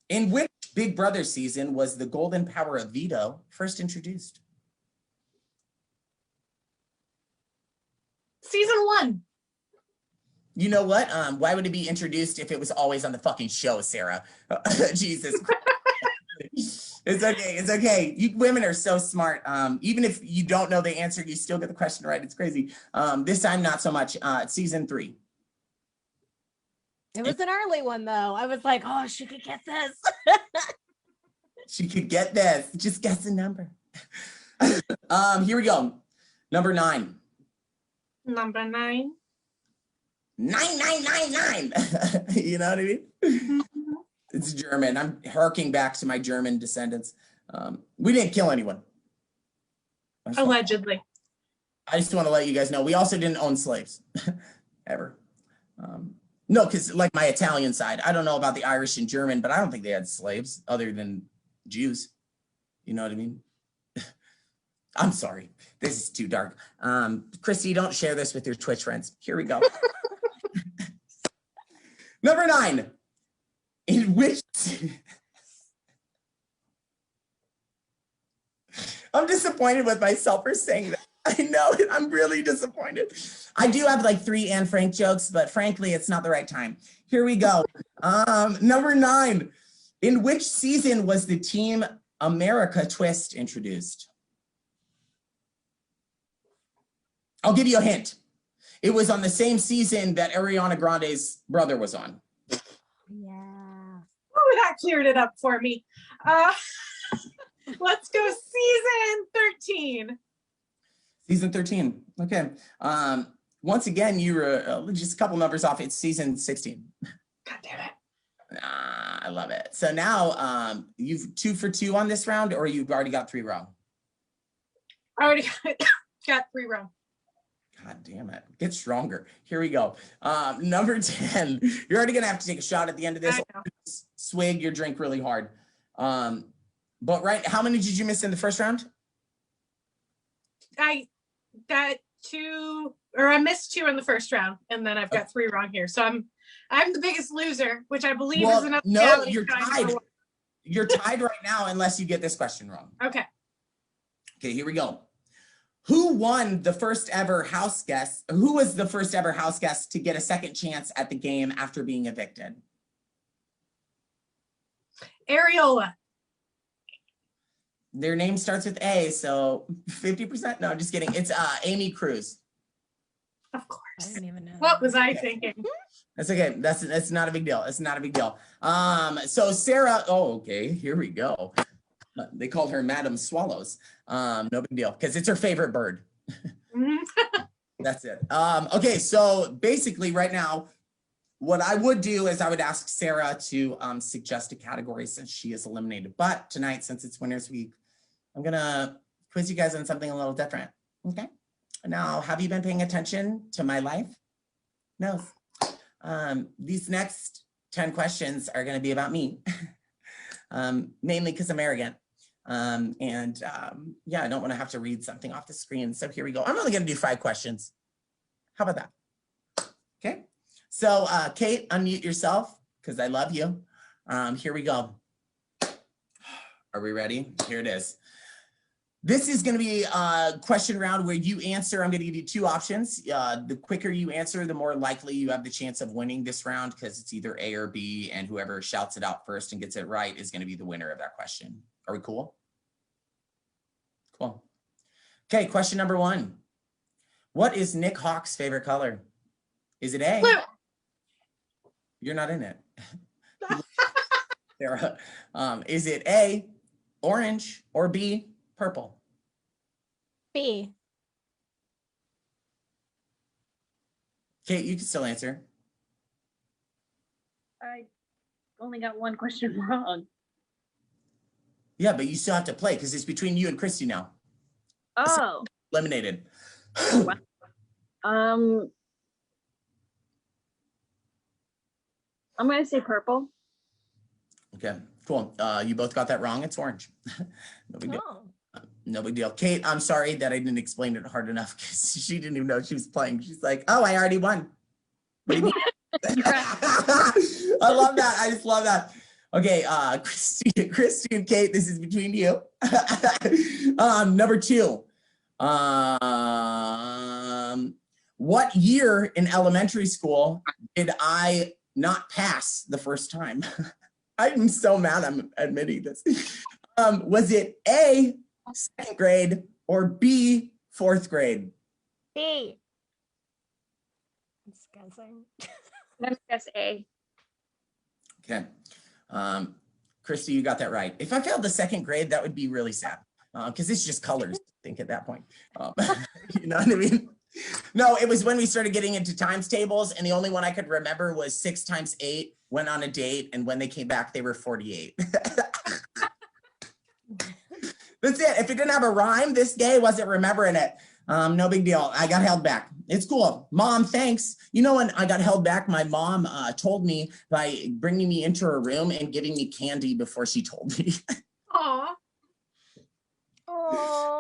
In which Big Brother season was the golden power of veto first introduced? Season 1. You know what? Why would it be introduced if it was always on the fucking show, Sarah? Jesus. It's okay. It's okay. You women are so smart. Even if you don't know the answer, you still get the question right. It's crazy. This time, not so much. It's season 3. It was an early one though. I was like, oh, she could get this. She could get this. Just guess the number. Here we go. Number 9. Number 9. 9999. You know what I mean? Mm-hmm. It's German. I'm harking back to my German descendants. We didn't kill anyone. Allegedly. I just want to let you guys know we also didn't own slaves ever. No, because like my Italian side, I don't know about the Irish and German, but I don't think they had slaves other than Jews. You know what I mean? I'm sorry. This is too dark. Kristie, don't share this with your Twitch friends. Here we go. Number 9. In which... I'm disappointed with myself for saying that. I know it. I'm really disappointed. I do have like 3 Anne Frank jokes, but frankly, it's not the right time. Here we go. Number 9. In which season was the Team America twist introduced? I'll give you a hint. It was on the same season that Ariana Grande's brother was on. Yeah. Oh, that cleared it up for me. Let's go season 13. Season 13. Okay. Once again, you were just a couple numbers off. It's season 16. God damn it. I love it. So now you've 2 for 2 on this round, or you've already got 3 wrong? I already got 3 wrong. God damn it. Get stronger. Here we go. Number 10. You're already going to have to take a shot at the end of this. Swig your drink really hard. But right, how many did you miss in the first round? I got 2, or I missed 2 in the first round, and then I've got 3 wrong here. So I'm the biggest loser, which I believe is another. No, you're tied. You're tied right now unless you get this question wrong. Okay. Okay, here we go. Who won the first ever house guest? Who was the first ever house guest to get a second chance at the game after being evicted? Areola. Their name starts with A, so 50%. No, I'm just kidding. It's Amy Cruz. Of I course. didn't even know. What was I thinking? That's okay. That's not a big deal. It's not a big deal. So Sarah, oh, okay, here we go. They called her Madam Swallows. No big deal, because it's her favorite bird. That's it. Okay, so basically right now, what I would do is I would ask Sarah to suggest a category since she is eliminated. But tonight, since it's Winners Week, I'm gonna quiz you guys on something a little different. Okay. Now, have you been paying attention to my life? No. These next 10 questions are gonna be about me, mainly because I'm arrogant. Yeah, I don't want to have to read something off the screen. So here we go. I'm only going to do 5 questions. How about that? Okay. So, Kate, unmute yourself because I love you. Here we go. Are we ready? Here it is. This is going to be a question round where you answer. I'm going to give you 2 options. The quicker you answer, the more likely you have the chance of winning this round because it's either A or B, and whoever shouts it out first and gets it right is going to be the winner of that question. Are we cool? Cool. Okay, question number 1. What is Nick Hawk's favorite color? Is it A? Blue. You're not in it. Sarah. Is it A, orange, or B, purple? B. Kate, you can still answer. I only got 1 question wrong. Yeah, but you still have to play because it's between you and Kristie now. Oh. Eliminated. I'm gonna say purple. Okay, cool. You both got that wrong. It's orange. No big deal. Oh. No big deal. Kate, I'm sorry that I didn't explain it hard enough because she didn't even know she was playing. She's like, oh, I already won. What do you mean? I love that. I just love that. Okay, Kristie and Kate, this is between you. Number 2. What year in elementary school did I not pass the first time? I'm so mad I'm admitting this. Was it A, 2nd grade, or B, 4th grade? B. I'm just guessing. I'm gonna guess A. Okay. Kristie, you got that right. If I failed the 2nd grade, that would be really sad because it's just colors, I think, at that point. You know what I mean? No, it was when we started getting into times tables, and the only one I could remember was 6 times 8, went on a date, and when they came back, they were 48. That's it. If it didn't have a rhyme, this day wasn't remembering it. No big deal. I got held back. It's cool. Mom, thanks. You know, when I got held back, my mom told me by bringing me into her room and giving me candy before she told me. Aw.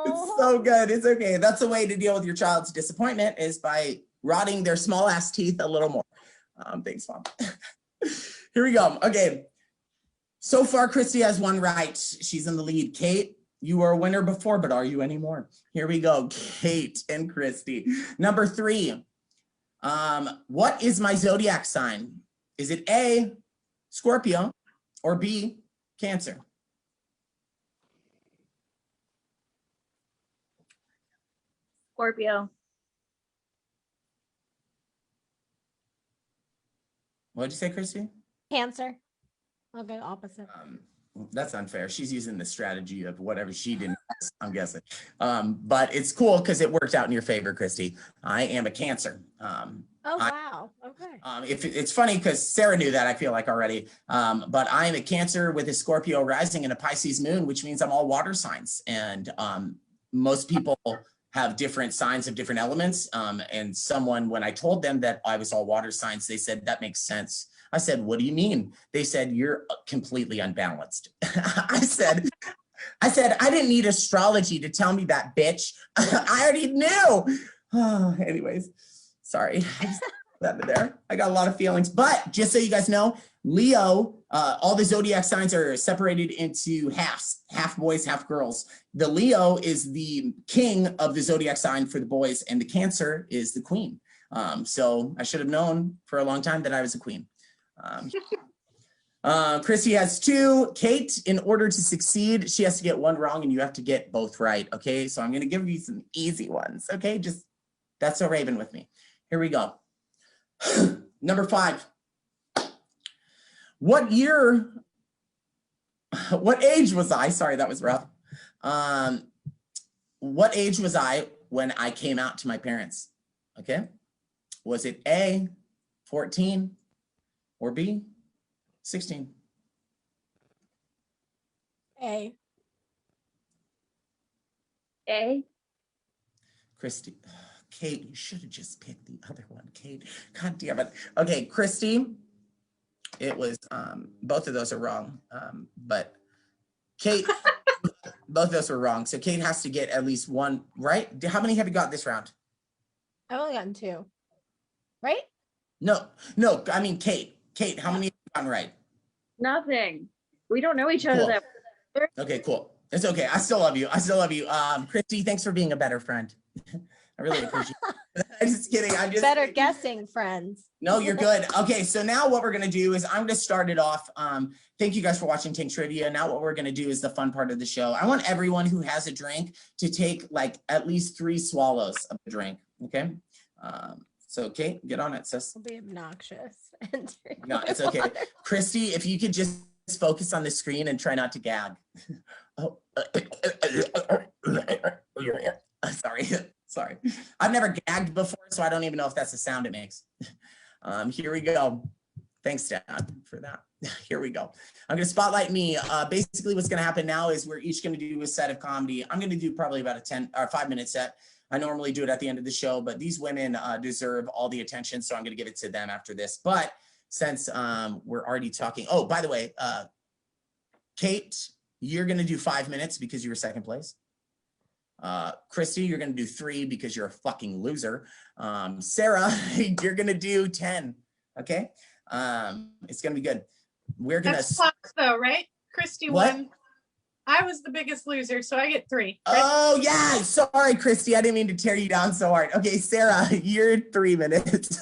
It's so good. It's okay. That's the way to deal with your child's disappointment, is by rotting their small ass teeth a little more. Thanks, Mom. Here we go. Okay. So far, Kristie has 1 right. She's in the lead. Kate, You were a winner before, but are you anymore? Here we go, Kate and Kristie. Number 3, what is my zodiac sign? Is it A, Scorpio, or B, Cancer? Scorpio. What'd you say, Kristie? Cancer. I'll go opposite. That's unfair. She's using the strategy of whatever she didn't guess, I'm guessing. But it's cool because it worked out in your favor, Kristie. I am a Cancer. Oh, wow. Okay. If it's funny because Sarah knew that, I feel like already. But I am a Cancer with a Scorpio rising and a Pisces moon, which means I'm all water signs. And most people have different signs of different elements. And someone, when I told them that I was all water signs, they said, that makes sense. I said, what do you mean? They said, you're completely unbalanced. I said, I didn't need astrology to tell me that, bitch. I already knew. Anyways, sorry. That there. I got a lot of feelings, but just so you guys know, Leo, all the zodiac signs are separated into halves, half boys, half girls. The Leo is the king of the zodiac sign for the boys, and the Cancer is the queen. So I should have known for a long time that I was a queen. Kristie has 2. Kate, in order to succeed, she has to get 1 wrong, and you have to get both right. Okay, so I'm going to give you some easy ones. Okay, just that's so Raven with me. Here we go. Number 5. What age was I? Sorry, that was rough. What age was I when I came out to my parents? Okay. Was it A, 14, or B, 16? A. A. Kristie. Kate, you should have just picked the other one. Kate, God damn it. Okay, Kristie, it was, both of those are wrong. But Kate, both of those were wrong. So Kate has to get at least 1 right. How many have you got this round? I've only gotten 2. Right? No, I mean, Kate, how many have you gotten right? Nothing. We don't know each other Cool. that well. Okay, cool. It's okay. I still love you. Kristie, thanks for being a better friend. I really appreciate it. I'm just kidding. Better guessing, friends. No, you're good. Okay, so now what we're going to do is I'm going to start it off. Thank you guys for watching Tank Trivia. Now what we're going to do is the fun part of the show. I want everyone who has a drink to take like at least 3 swallows of the drink. Okay. So Kate, get on it, sis. It'll be obnoxious. No, it's okay. Kristie, if you could just focus on the screen and try not to gag. Oh, sorry. I've never gagged before, so I don't even know if that's the sound it makes. Here we go. Thanks, Dad, for that. Here we go. I'm going to spotlight me. Basically, what's going to happen now is we're each going to do a set of comedy. I'm going to do probably about a 10 or 5-minute set. I normally do it at the end of the show, but these women deserve all the attention, so I'm going to give it to them after this. But since we're already talking, oh, by the way, Kate, you're going to do 5 minutes because you were second place. Kristie, you're going to do 3 because you're a fucking loser. Sarah, you're going to do 10. Okay. It's going to be good. We're going to. That's close though, right? Kristie won. I was the biggest loser, so I get 3. Right? Oh yeah. Sorry, Kristie. I didn't mean to tear you down so hard. Okay, Sarah, you're 3 minutes.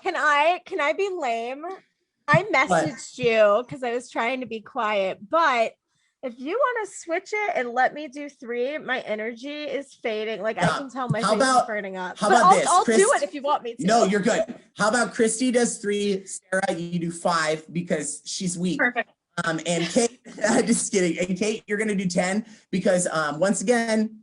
Can I be lame? I messaged you because I was trying to be quiet, but if you want to switch it and let me do 3, my energy is fading. Like I can tell my face is burning up. How about this? I'll do it if you want me to. No, you're good. How about Kristie does 3, Sarah, you do 5 because she's weak. Perfect. And Kate, just kidding. And Kate, you're gonna do 10 because once again,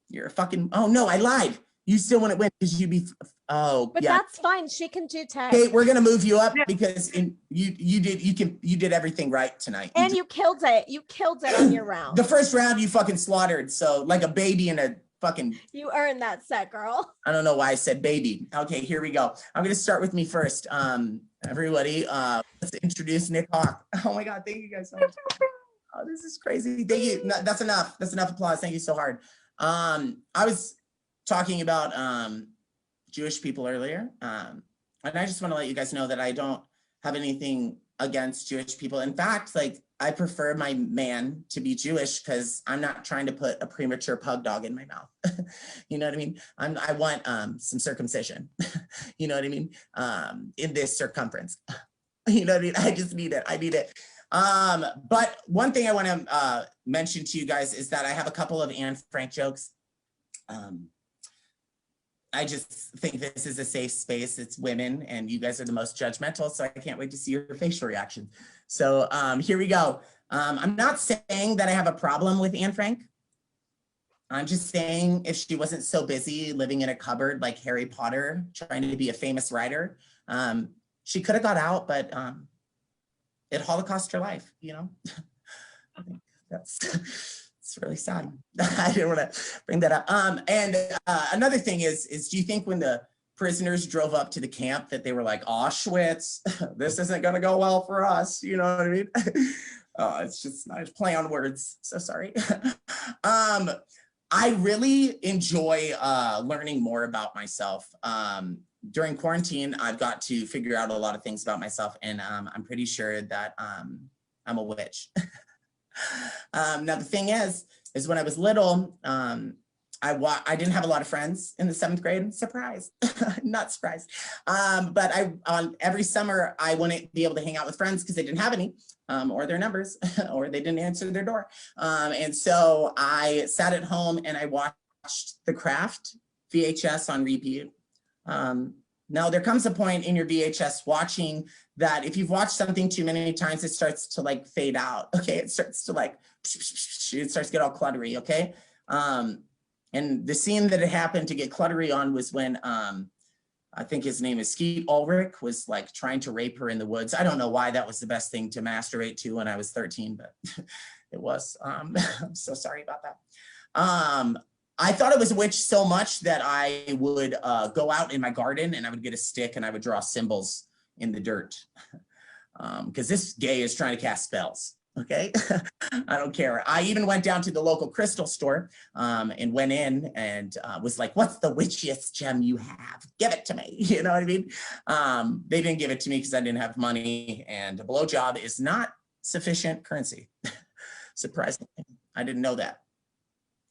you're a fucking. Oh no, I lied. You still wouldn't win because you'd be. Oh, but yeah. That's fine. She can do 10. Kate, we're gonna move you up because you did everything right tonight. And you killed it. You killed it on your round. The first round you fucking slaughtered. So like a baby in a fucking. You earned that set, girl. I don't know why I said baby. Okay, here we go. I'm gonna start with me first. Everybody, let's introduce Nick Hawk. Oh my God, thank you guys so much. Oh, this is crazy. Thank you. No, that's enough. That's enough applause. Thank you so hard. I was talking about Jewish people earlier. And I just want to let you guys know that I don't have anything against Jewish people. In fact, like I prefer my man to be Jewish because I'm not trying to put a premature pug dog in my mouth. You know what I mean? I want some circumcision. You know what I mean? In this circumference. You know what I mean? I just need it. I need it. But one thing I want to mention to you guys is that I have a couple of Anne Frank jokes. I just think this is a safe space. It's women, and you guys are the most judgmental, so I can't wait to see your facial reaction. So here we go. I'm not saying that I have a problem with Anne Frank. I'm just saying if she wasn't so busy living in a cupboard like Harry Potter, trying to be a famous writer, she could have got out, but it Holocaust her life, you know? I think it's really sad. I didn't want to bring that up. And another thing is do you think when the prisoners drove up to the camp that they were like, Auschwitz, this isn't going to go well for us? You know what I mean? It's just nice play on words. So sorry. I really enjoy learning more about myself. During quarantine, I've got to figure out a lot of things about myself, and I'm pretty sure that I'm a witch. Now, the thing is when I was little, I didn't have a lot of friends in the 7th grade. Surprise, not surprised. But every summer I wouldn't be able to hang out with friends because they didn't have any, or their numbers, or they didn't answer their door. And so I sat at home and I watched The Craft VHS on repeat. Now there comes a point in your VHS watching that if you've watched something too many times, it starts to like fade out. Okay, it starts to like, it starts to get all cluttery. Okay. And the scene that it happened to get cluttery on was when I think his name is Skeet Ulrich was like trying to rape her in the woods. I don't know why that was the best thing to masturbate to when I was 13, but it was. I'm so sorry about that. I thought it was a witch so much that I would go out in my garden and I would get a stick and I would draw symbols in the dirt. Because this gay is trying to cast spells. Okay, I don't care. I even went down to the local crystal store and went in and was like, what's the witchiest gem you have? Give it to me. You know what I mean? They didn't give it to me because I didn't have money, and a blowjob is not sufficient currency. Surprisingly, I didn't know that.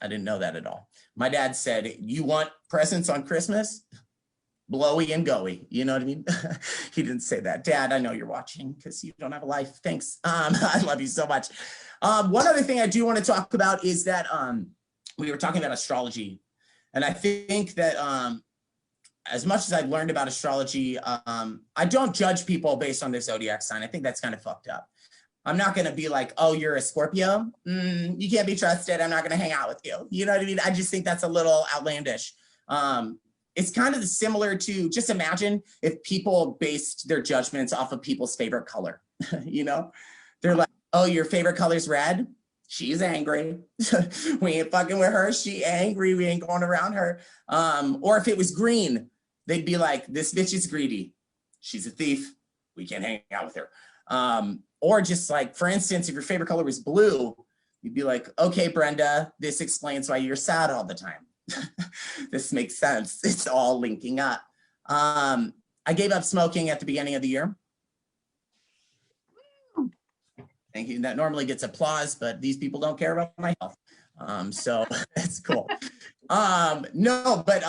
I didn't know that at all. My dad said, you want presents on Christmas? Blowy and goey, you know what I mean? He didn't say that. Dad, I know you're watching because you don't have a life. Thanks. I love you so much. One other thing I do want to talk about is that we were talking about astrology. And I think that as much as I've learned about astrology, I don't judge people based on their zodiac sign. I think that's kind of fucked up. I'm not going to be like, oh, you're a Scorpio? You can't be trusted. I'm not going to hang out with you. You know what I mean? I just think that's a little outlandish. It's kind of similar to, just imagine if people based their judgments off of people's favorite color. You know, they're like, oh, your favorite color's red? She's angry. We ain't fucking with her. She angry. We ain't going around her. Or if it was green, they'd be like, this bitch is greedy. She's a thief. We can't hang out with her. Or just like, for instance, if your favorite color was blue, you'd be like, okay, Brenda, this explains why you're sad all the time. This makes sense. It's all linking up. I gave up smoking at the beginning of the year. Thank you. That normally gets applause, but these people don't care about my health. So that's cool. No, but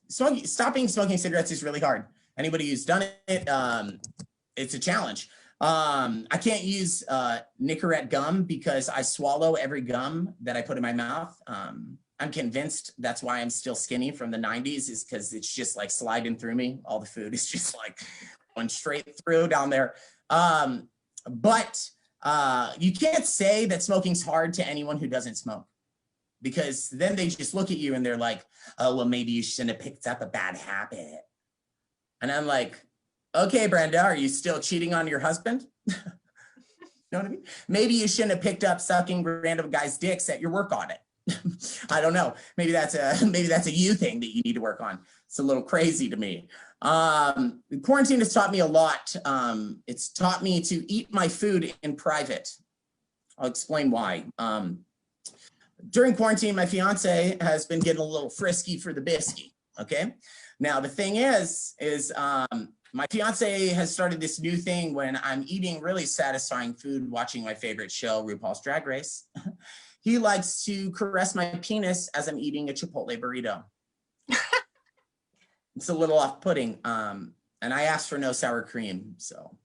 stopping smoking cigarettes is really hard. Anybody who's done it, it's a challenge. I can't use Nicorette gum because I swallow every gum that I put in my mouth. I'm convinced that's why I'm still skinny from the 90s, is because it's just like sliding through me. All the food is just like going straight through down there. But you can't say that smoking's hard to anyone who doesn't smoke, because then they just look at you and they're like, oh, well, maybe you shouldn't have picked up a bad habit. And I'm like, okay, Brenda, are you still cheating on your husband? You know what I mean? Maybe you shouldn't have picked up sucking random guys' dicks at your work audit. I don't know. Maybe that's a you thing that you need to work on. It's a little crazy to me. Quarantine has taught me a lot. It's taught me to eat my food in private. I'll explain why. During quarantine, my fiance has been getting a little frisky for the biscuit. Okay. Now, the thing is my fiance has started this new thing when I'm eating really satisfying food, watching my favorite show, RuPaul's Drag Race. He likes to caress my penis as I'm eating a Chipotle burrito. It's a little off-putting. And I asked for no sour cream, so.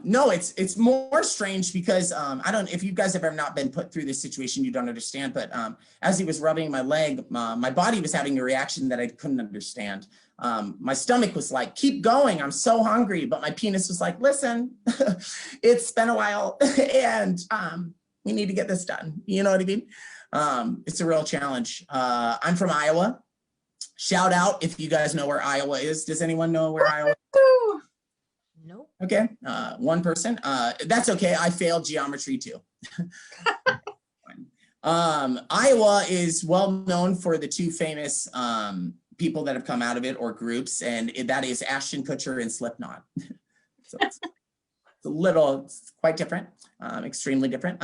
No, it's more strange because I don't, if you guys have ever not been put through this situation, you don't understand, but as he was rubbing my leg, my body was having a reaction that I couldn't understand. My stomach was like, keep going, I'm so hungry, but my penis was like, listen, it's been a while and we need to get this done. You know what I mean? It's a real challenge. I'm from Iowa. Shout out if you guys know where Iowa is. Does anyone know where Iowa is? Nope. Okay, one person. That's okay. I failed geometry too. Iowa is well known for the two famous people that have come out of it or groups, and that is Ashton Kutcher and Slipknot. So it's quite different, extremely different.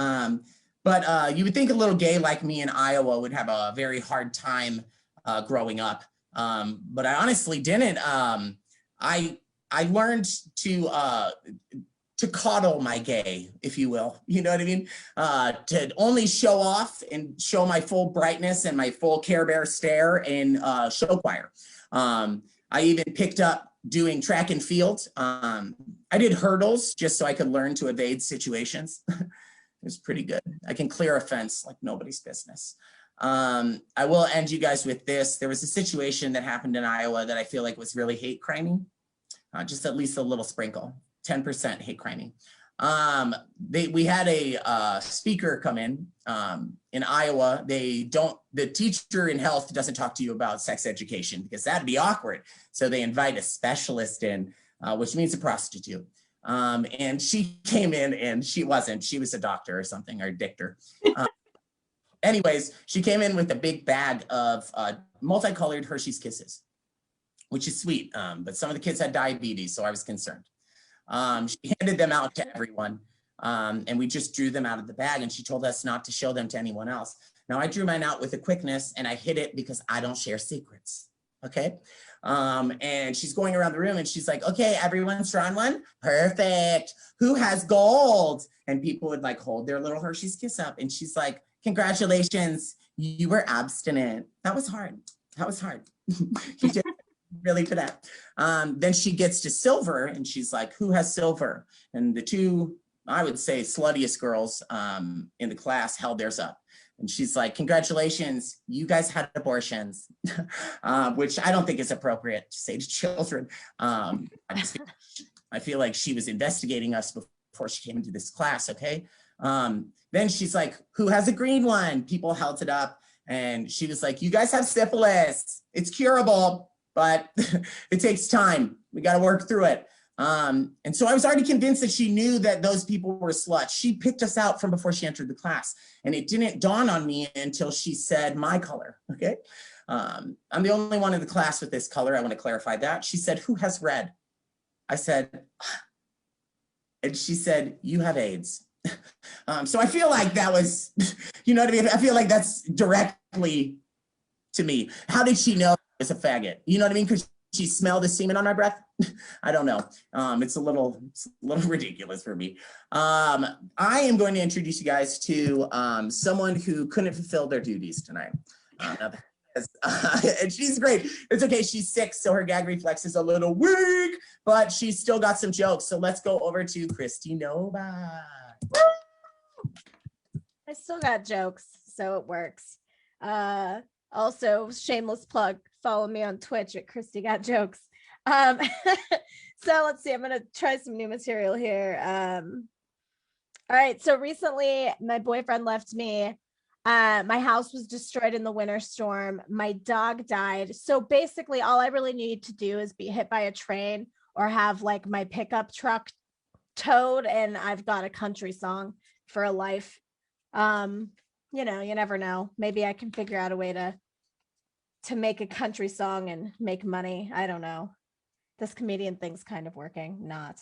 But you would think a little gay like me in Iowa would have a very hard time growing up, but I honestly didn't. I learned to coddle my gay, if you will, you know what I mean? To only show off and show my full brightness and my full Care Bear stare in show choir. I even picked up doing track and field. I did hurdles just so I could learn to evade situations. It was pretty good. I can clear a fence like nobody's business. I will end you guys with this. There was a situation that happened in Iowa that I feel like was really hate criming. Just at least a little sprinkle, 10% hate criming. We had a speaker come in Iowa. The teacher in health doesn't talk to you about sex education because that'd be awkward. So they invite a specialist in, which means a prostitute. And she came in and she was a doctor or something, or a dictor. Anyways, she came in with a big bag of multicolored Hershey's Kisses, which is sweet, but some of the kids had diabetes, so I was concerned. She handed them out to everyone, and we just drew them out of the bag, and she told us not to show them to anyone else. Now, I drew mine out with a quickness, and I hid it because I don't share secrets, okay? And she's going around the room, and she's like, okay, everyone's drawn one? Perfect. Who has gold? And people would like hold their little Hershey's Kiss up, and she's like, congratulations, you were abstinent. That was hard. That was hard. You did really for that. Then she gets to silver and she's like, who has silver? And the two, I would say, sluttiest girls in the class held theirs up. And she's like, congratulations, you guys had abortions, which I don't think is appropriate to say to children. I feel like she was investigating us before she came into this class, okay? Then she's like, who has a green one? People held it up and she was like, you guys have syphilis. It's curable, but it takes time. We got to work through it. And so I was already convinced that she knew that those people were sluts. She picked us out from before she entered the class. And it didn't dawn on me until she said my color, okay? I'm the only one in the class with this color. I want to clarify that. She said, who has red? I said, and she said, you have AIDS. So I feel like that was, you know what I mean? I feel like that's directly to me. How did she know I was a faggot? You know what I mean? Because she smelled the semen on my breath. I don't know. It's a little ridiculous for me. I am going to introduce you guys to someone who couldn't fulfill their duties tonight. And she's great. It's okay. She's sick, so her gag reflex is a little weak, but she's still got some jokes. So let's go over to Kristie Nova. I still got jokes, so it works. Also, shameless plug, follow me on Twitch at Kristie Got Jokes. So let's see, I'm gonna try some new material here. All right, so recently my boyfriend left me. My house was destroyed in the winter storm. My dog died. So basically all I really need to do is be hit by a train or have like my pickup truck towed, and I've got a country song for a life. You know, you never know. Maybe I can figure out a way to make a country song and make money. I don't know. This comedian thing's kind of working. Not.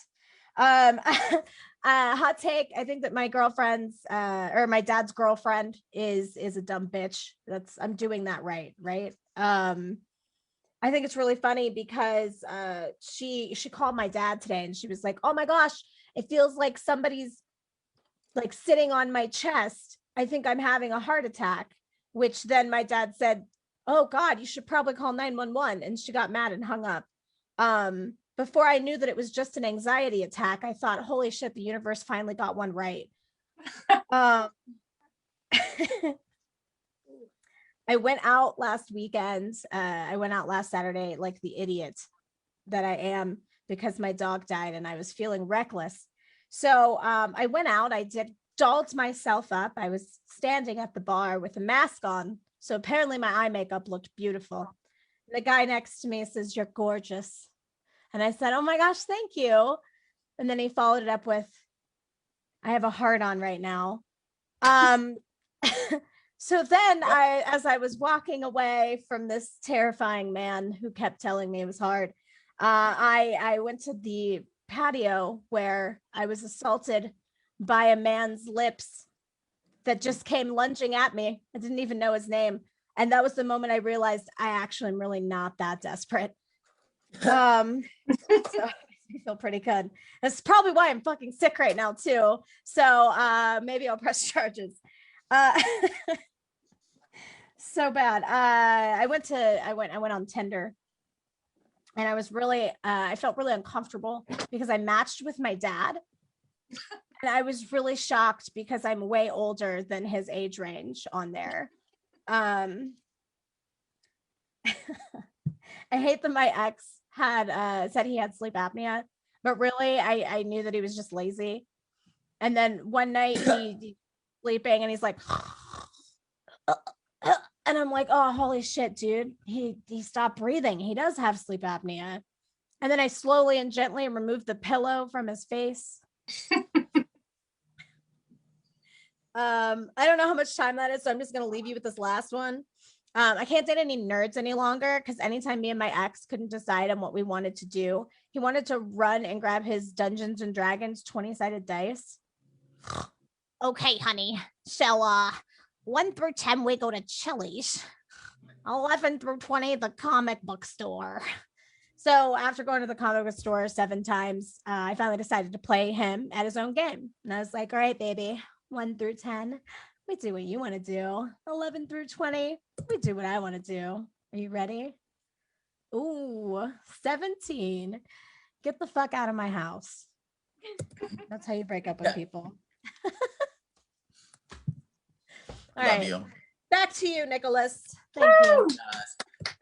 Hot take. I think that my girlfriend's or my dad's girlfriend is a dumb bitch. I'm doing that right? I think it's really funny because she called my dad today and she was like, oh my gosh, it feels like somebody's like sitting on my chest. I think I'm having a heart attack, which then my dad said, oh God, you should probably call 911. And she got mad and hung up. Before I knew that it was just an anxiety attack, I thought, holy shit, the universe finally got one right. I went out last weekend. I went out last Saturday, like the idiot that I am, because my dog died and I was feeling reckless. So I went out, I dolled myself up. I was standing at the bar with a mask on. So apparently my eye makeup looked beautiful. And the guy next to me says, you're gorgeous. And I said, oh my gosh, thank you. And then he followed it up with, I have a heart on right now. So then as I was walking away from this terrifying man who kept telling me it was hard, I went to the patio where I was assaulted by a man's lips that just came lunging at me. I didn't even know his name. And that was the moment I realized I actually am really not that desperate. So I feel pretty good. That's probably why I'm fucking sick right now too. So maybe I'll press charges. So bad. I went on Tinder and I was really I felt really uncomfortable because I matched with my dad. And I was really shocked because I'm way older than his age range on there. I hate that my ex had said he had sleep apnea, but really I knew that he was just lazy. And then one night he's sleeping and he's like, and I'm like, oh, holy shit, dude. He stopped breathing. He does have sleep apnea. And then I slowly and gently removed the pillow from his face. I don't know how much time that is, so I'm just going to leave you with this last one. I can't date any nerds any longer because anytime me and my ex couldn't decide on what we wanted to do, he wanted to run and grab his Dungeons and Dragons 20-sided dice. Okay, honey. So, 1 through 10, we go to Chili's. 11 through 20, the comic book store. So after going to the comic book store 7 times, I finally decided to play him at his own game. And I was like, all right, baby, 1 through 10, we do what you want to do. 11 through 20, we do what I want to do. Are you ready? Ooh, 17. Get the fuck out of my house. That's how you break up with people. All Love right. you. Back to you, Nicholas. Thank you.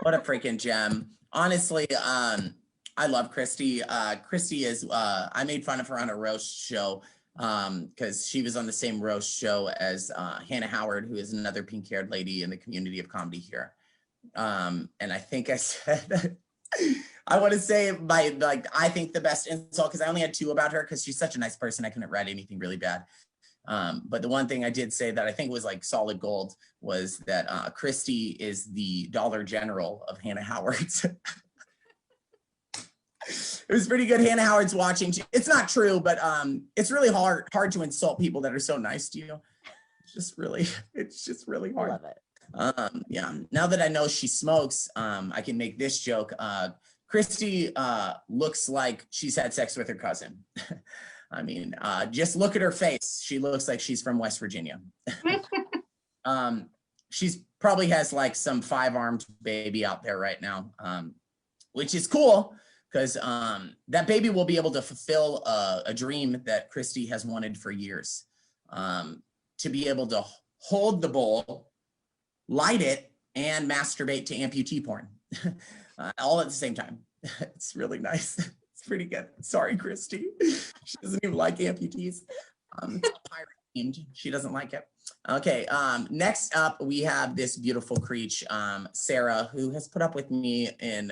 What a freaking gem. Honestly, I love Kristie. Kristie is, I made fun of her on a roast show because she was on the same roast show as Hannah Howard, who is another pink-haired lady in the community of comedy here. And I think I said, I want to say I think the best insult, because I only had 2 about her because she's such a nice person. I couldn't write anything really bad. But the one thing I did say that I think was like solid gold was that Kristie is the Dollar General of Hannah Howard's. It was pretty good. Hannah Howard's watching. It's not true, but it's really hard to insult people that are so nice to you. It's just really hard. Love it. Yeah. Now that I know she smokes, I can make this joke. Kristie looks like she's had sex with her cousin. I mean, just look at her face. She looks like she's from West Virginia. She's probably has like some 5-armed baby out there right now, which is cool because that baby will be able to fulfill a dream that Kristie has wanted for years, to be able to hold the bowl, light it, and masturbate to amputee porn all at the same time. It's really nice. It's pretty good. Sorry, Kristie. She doesn't even like amputees. It's pirate themed. She doesn't like it. Okay. Next up, we have this beautiful creature, Sara, who has put up with me in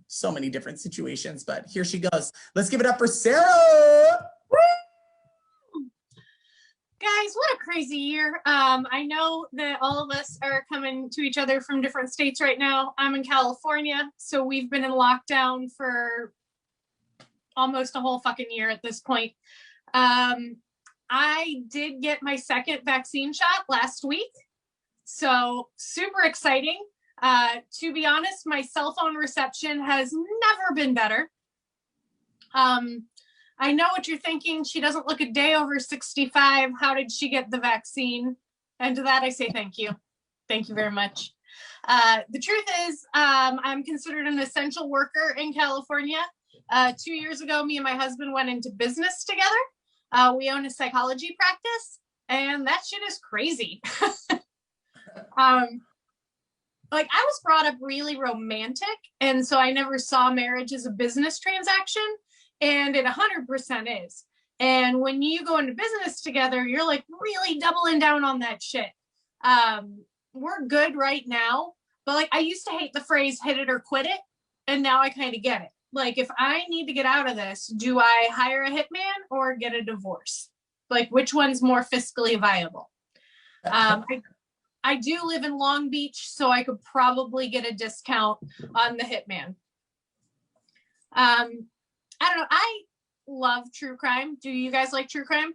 so many different situations. But here she goes. Let's give it up for Sara. Guys, what a crazy year. I know that all of us are coming to each other from different states right now. I'm in California, so we've been in lockdown for almost a whole fucking year at this point. I did get my 2nd vaccine shot last week, so super exciting. To be honest, my cell phone reception has never been better. I know what you're thinking. She doesn't look a day over 65. How did she get the vaccine? And to that, I say thank you. Thank you very much. The truth is, I'm considered an essential worker in California. 2 years ago, me and my husband went into business together. We own a psychology practice, and that shit is crazy. Like, I was brought up really romantic, and so I never saw marriage as a business transaction, and it 100% is. And when you go into business together, you're like really doubling down on that shit. We're good right now, but like, I used to hate the phrase hit it or quit it, and now I kind of get it. Like, if I need to get out of this, do I hire a hitman or get a divorce? Like, which one's more fiscally viable? I do live in Long Beach, so I could probably get a discount on the hitman. I don't know. I love true crime. Do you guys like true crime?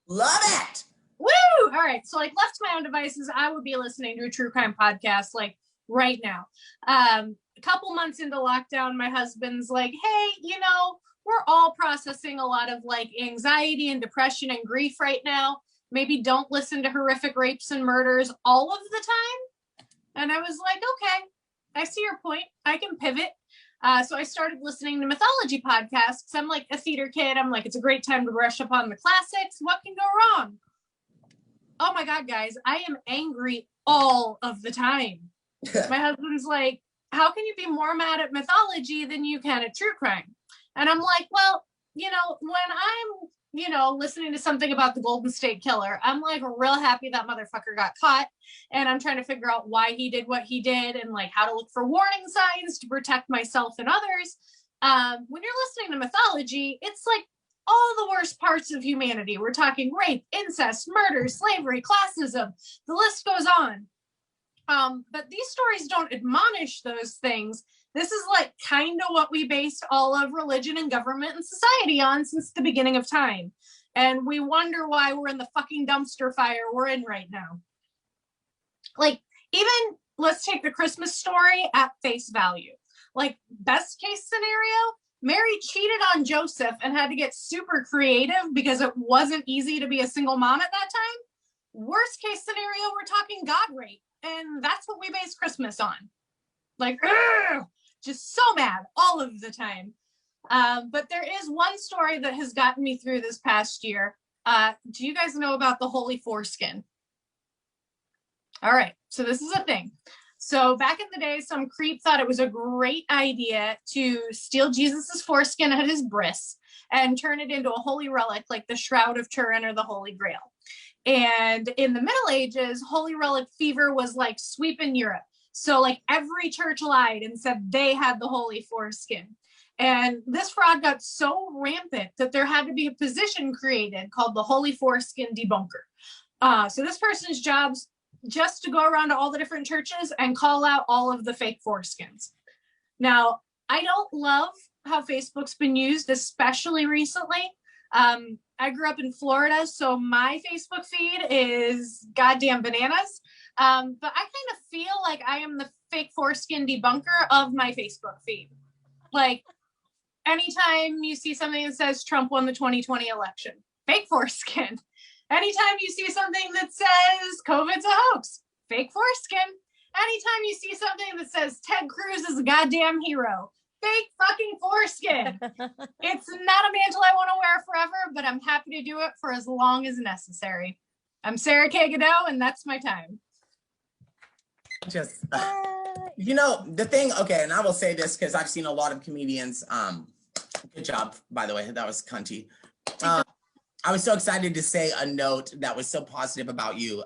Love it. Woo! All right. So like, left to my own devices, I would be listening to a true crime podcast like right now. A couple months into lockdown, my husband's like, hey, you know, we're all processing a lot of like anxiety and depression and grief right now. Maybe don't listen to horrific rapes and murders all of the time. And I was like, okay, I see your point. I can pivot. So I started listening to mythology podcasts. I'm like a theater kid. I'm like, it's a great time to brush up on the classics. What can go wrong? Oh my God, guys, I am angry all of the time. My husband's like, how can you be more mad at mythology than you can at true crime? And I'm like, well, you know, when I'm, you know, listening to something about the Golden State Killer, I'm like real happy that motherfucker got caught. And I'm trying to figure out why he did what he did and like how to look for warning signs to protect myself and others. When you're listening to mythology, it's like all the worst parts of humanity. We're talking rape, incest, murder, slavery, classism. The list goes on. But these stories don't admonish those things. This is like kind of what we based all of religion and government and society on since the beginning of time. And we wonder why we're in the fucking dumpster fire we're in right now. Like, even let's take the Christmas story at face value. Like, best case scenario, Mary cheated on Joseph and had to get super creative because it wasn't easy to be a single mom at that time. Worst case scenario, we're talking God rape. And that's what we base Christmas on. Like, just so mad all of the time. But there is one story that has gotten me through this past year. Do you guys know about the holy foreskin? All right, so this is a thing. So back in the day, some creep thought it was a great idea to steal Jesus's foreskin at his bris and turn it into a holy relic like the Shroud of Turin or the Holy Grail. And in the Middle Ages, holy relic fever was like sweeping Europe. So like every church lied and said they had the holy foreskin. And this fraud got so rampant that there had to be a position created called the holy foreskin debunker. So this person's job's just to go around to all the different churches and call out all of the fake foreskins. Now, I don't love how Facebook's been used, especially recently. I grew up in Florida, so my Facebook feed is goddamn bananas. But I kind of feel like I am the fake foreskin debunker of my Facebook feed. Like, anytime you see something that says Trump won the 2020 election, fake foreskin. Anytime you see something that says COVID's a hoax, fake foreskin. Anytime you see something that says Ted Cruz is a goddamn hero, fake fucking foreskin. It's not a mantle I want to wear forever, but I'm happy to do it for as long as necessary. I'm Sara Kay Godot, and that's my time. Just, you know, the thing, okay, and I will say this because I've seen a lot of comedians. Good job, by the way, that was cunty. I was so excited to say a note that was so positive about you.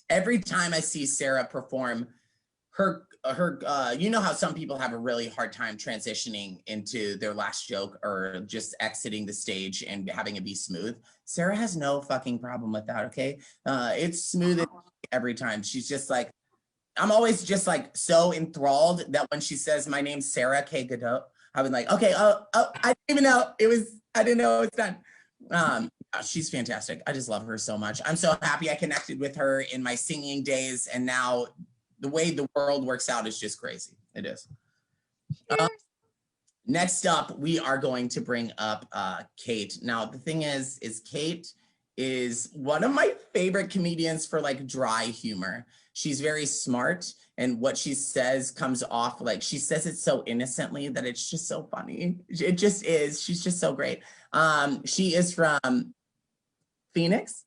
Every time I see Sara perform, her you know how some people have a really hard time transitioning into their last joke or just exiting the stage and having it be smooth. Sara has no fucking problem with that, okay? It's smooth every time. She's just like, I'm always just like so enthralled that when she says my name's Sara Kay Godot, I've been like, okay, I didn't even know I didn't know it's done. She's fantastic. I just love her so much. I'm so happy I connected with her in my singing days, and now the way the world works out is just crazy. It is. Cheers. Next up, we are going to bring up Kate. Now, the thing is Kate is one of my favorite comedians for like dry humor. She's very smart, and what she says comes off like she says it so innocently that it's just so funny. It just is. She's just so great. She is from Phoenix,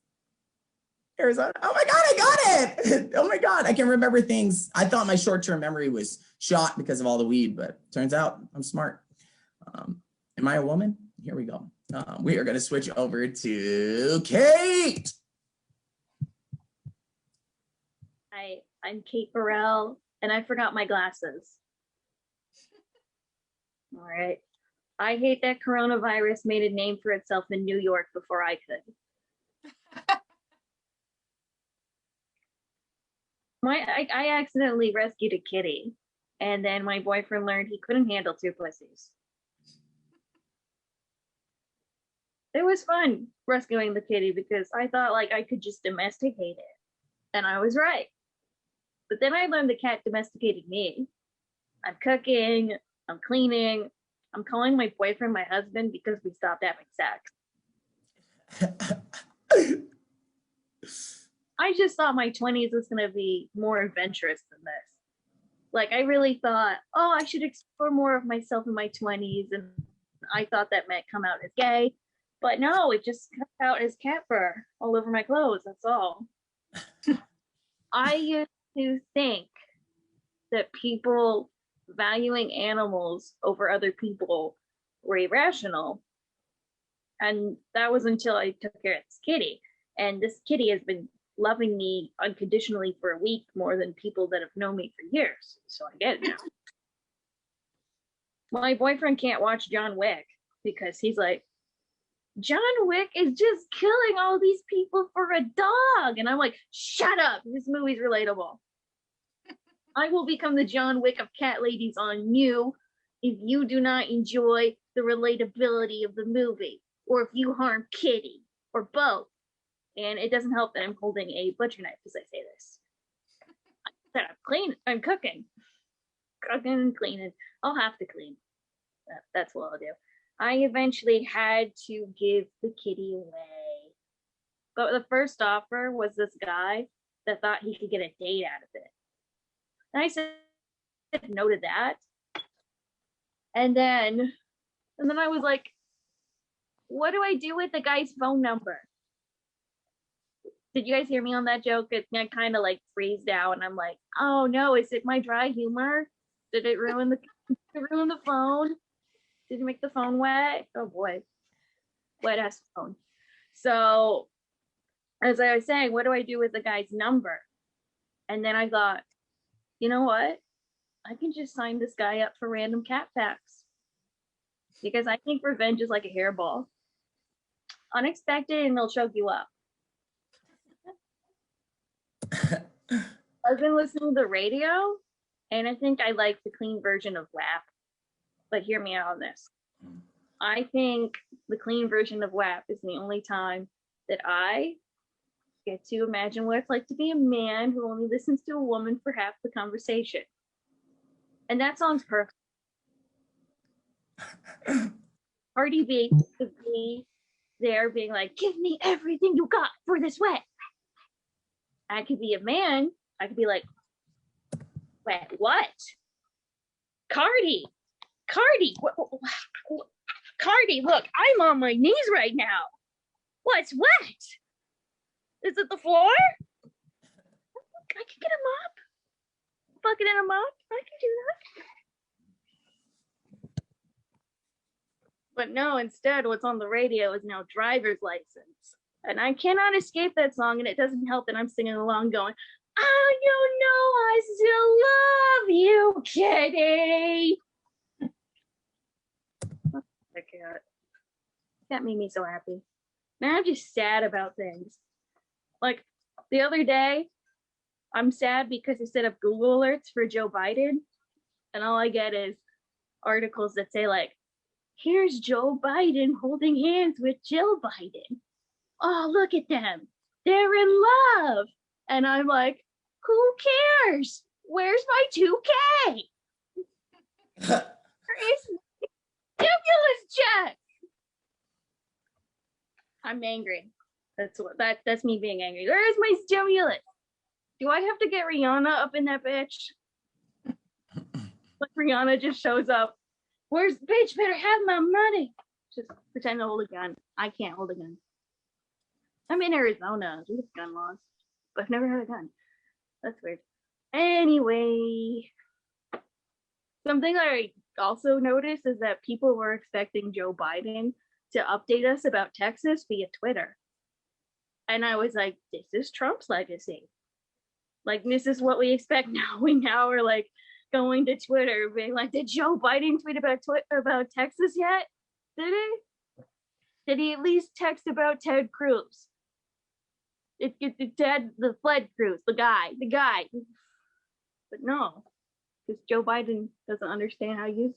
Arizona. Oh my God, I got it. Oh my God, I can remember things. I thought my short-term memory was shot because of all the weed, but turns out I'm smart. Am I a woman? Here we go. We are going to switch over to Kate. Hi, I'm Kate Borrell, and I forgot my glasses. All right. I hate that coronavirus made a name for itself in New York before I could. I accidentally rescued a kitty, and then my boyfriend learned he couldn't handle two pussies. It was fun rescuing the kitty because I thought like I could just domesticate it, and I was right. But then I learned the cat domesticated me. I'm cooking, I'm cleaning, I'm calling my boyfriend my husband because we stopped having sex. I just thought my 20s was going to be more adventurous than this. Like, I really thought, oh, I should explore more of myself in my 20s. And I thought that meant come out as gay. But no, it just comes out as cat fur all over my clothes. That's all. I used to think that people valuing animals over other people were irrational. And that was until I took care of this kitty. And this kitty has been loving me unconditionally for a week more than people that have known me for years. So I get it now. My boyfriend can't watch John Wick because he's like, John Wick is just killing all these people for a dog. And I'm like, shut up. This movie's relatable. I will become the John Wick of cat ladies on you if you do not enjoy the relatability of the movie, or if you harm Kitty, or both. And it doesn't help that I'm holding a butcher knife as I say this. I'm cooking and cleaning. I'll have to clean. That's what I'll do. I eventually had to give the kitty away. But the first offer was this guy that thought he could get a date out of it. And I said no to that. And then I was like, what do I do with the guy's phone number? Did you guys hear me on that joke? I kind of like freeze down and I'm like, oh no, is it my dry humor? Did it ruin the phone? Did it make the phone wet? Oh boy, wet ass phone. So as I was saying, what do I do with the guy's number? And then I thought, you know what? I can just sign this guy up for random cat packs. Because I think revenge is like a hairball. Unexpected and they'll choke you up. I've been listening to the radio and I think I like the clean version of WAP. But hear me out on this. I think the clean version of WAP is the only time that I get to imagine what it's like to be a man who only listens to a woman for half the conversation. And that song's perfect. Cardi B could be there being like, give me everything you got for this wet. I could be a man. I could be like, wet what? Cardi, Cardi, look, I'm on my knees right now. What's wet? Is it the floor? I can get a mop. Bucket and a mop. I can do that. But no, instead, what's on the radio is now driver's license. And I cannot escape that song, and it doesn't help that I'm singing along going, oh, you know I still love you, Kitty. The cat. That made me so happy. Now I'm just sad about things. Like the other day, I'm sad because I set up Google alerts for Joe Biden, and all I get is articles that say like, here's Joe Biden holding hands with Jill Biden. Oh, look at them. They're in love. And I'm like, who cares? Where's my 2K? Where is my stimulus check? I'm angry. That's me being angry. Where is my stimulus? Do I have to get Rihanna up in that bitch? Like Rihanna just shows up. Where's bitch? Better have my money. Just pretend to hold a gun. I can't hold a gun. I'm in Arizona. We have gun laws, but I've never had a gun. That's weird. Anyway, something I also noticed is that people were expecting Joe Biden to update us about Texas via Twitter. And I was like, this is Trump's legacy. Like, this is what we expect now. We now are like going to Twitter being like, did Joe Biden tweet about Texas yet? Did he? Did he at least text about Ted Cruz? Ted, the Fled Cruz, the guy. But no, because Joe Biden doesn't understand how to use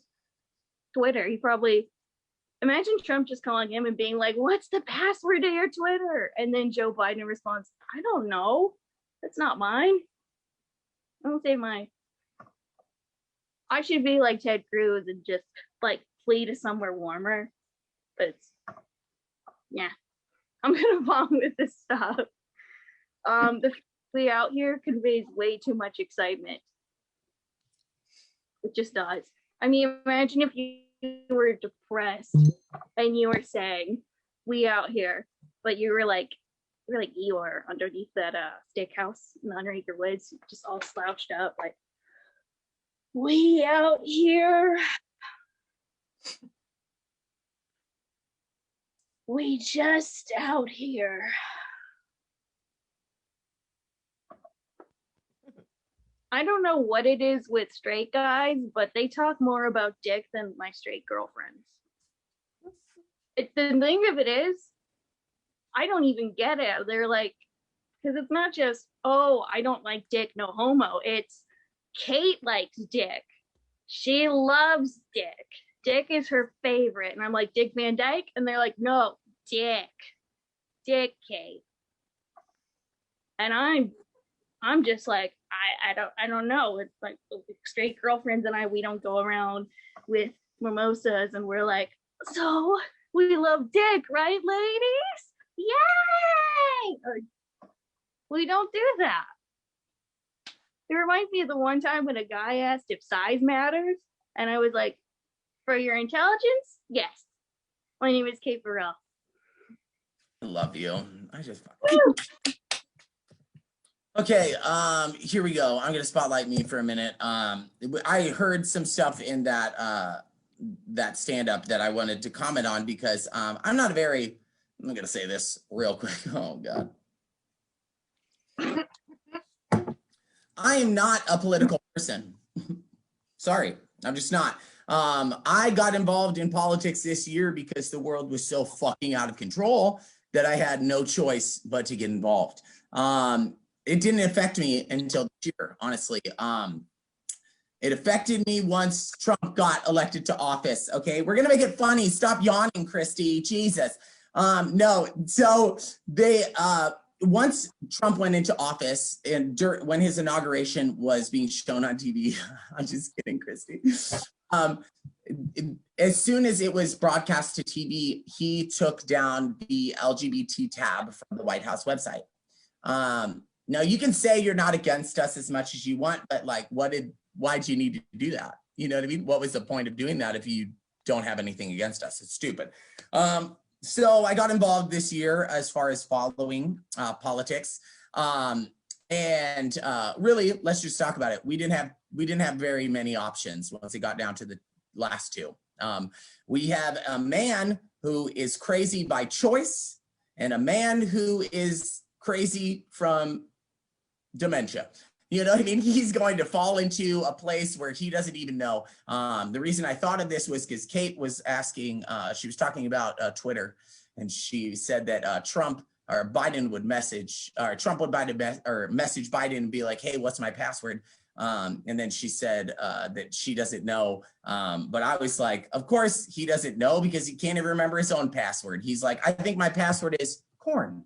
Twitter. He probably, imagine Trump just calling him and being like, what's the password to your Twitter? And then Joe Biden responds, I don't know. That's not mine. I don't say mine. I should be like Ted Cruz and just like flee to somewhere warmer. But it's, yeah, I'm gonna bomb with this stuff. The flee out here conveys way too much excitement. It just does. I mean, imagine if you were depressed and you were saying, we out here, but you were like Eeyore underneath that steakhouse in the Underacre Woods, just all slouched up, like, we out here. We just out here. I don't know what it is with straight guys, but they talk more about dick than my straight girlfriends. The thing of it is, I don't even get it. They're like, because it's not just, oh, I don't like dick, no homo. It's Kate likes dick. She loves dick. Dick is her favorite. And I'm like, Dick Van Dyke? And they're like, no, dick. Dick Kate. And I'm just like, I don't know. It's like straight girlfriends and we don't go around with mimosas and we're like, so we love dick, right, ladies? Yay! We don't do that. It reminds me of the one time when a guy asked if size matters, and I was like, for your intelligence, yes. My name is Kate Borrell. I love you. Okay, here we go. I'm gonna spotlight me for a minute. I heard some stuff in that that stand-up that I wanted to comment on because I'm gonna say this real quick. Oh God. I am not a political person. Sorry, I'm just not. I got involved in politics this year because the world was so fucking out of control that I had no choice but to get involved. It didn't affect me until this year, honestly. It affected me once Trump got elected to office. Okay, we're gonna make it funny. Stop yawning, Kristie. Jesus. No, so they once Trump went into office and when his inauguration was being shown on TV, I'm just kidding, Kristie. As soon as it was broadcast to TV, he took down the LGBT tab from the White House website. Now you can say you're not against us as much as you want, but like, why'd you need to do that? You know what I mean? What was the point of doing that if you don't have anything against us? It's stupid. So I got involved this year as far as following politics. And really, let's just talk about it. We didn't have very many options once it got down to the last two. We have a man who is crazy by choice and a man who is crazy from dementia. You know what I mean? He's going to fall into a place where he doesn't even know. The reason I thought of this was because Kate was asking, she was talking about Twitter, and she said that Trump or Biden would message, or Trump would message Biden and be like, hey, what's my password? And then she said that she doesn't know. But I was like, of course he doesn't know because he can't even remember his own password. He's like, I think my password is corn.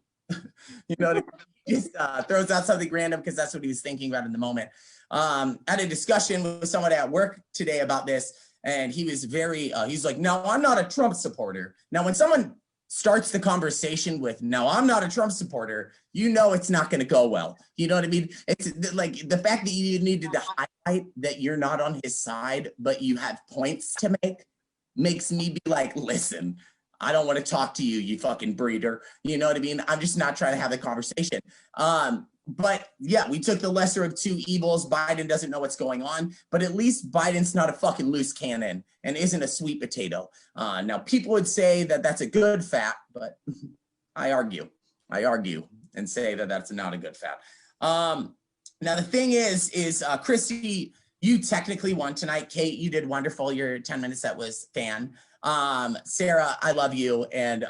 You know what I mean? just throws out something random because that's what he was thinking about in the moment. I had a discussion with someone at work today about this, and he was very, he's like, no, I'm not a Trump supporter. Now, when someone starts the conversation with, no, I'm not a Trump supporter, you know it's not going to go well. You know what I mean? It's like the fact that you needed to highlight that you're not on his side, but you have points to make, makes me be like, listen, I don't want to talk to you, you fucking breeder. You know what I mean? I'm just not trying to have the conversation. But yeah, we took the lesser of two evils. Biden doesn't know what's going on, but at least Biden's not a fucking loose cannon and isn't a sweet potato. Now, people would say that that's a good fact, but I argue and say that that's not a good fact. Now, the thing is Kristie, you technically won tonight. Kate, you did wonderful. Your 10 minutes set was fan. Sarah, I love you. And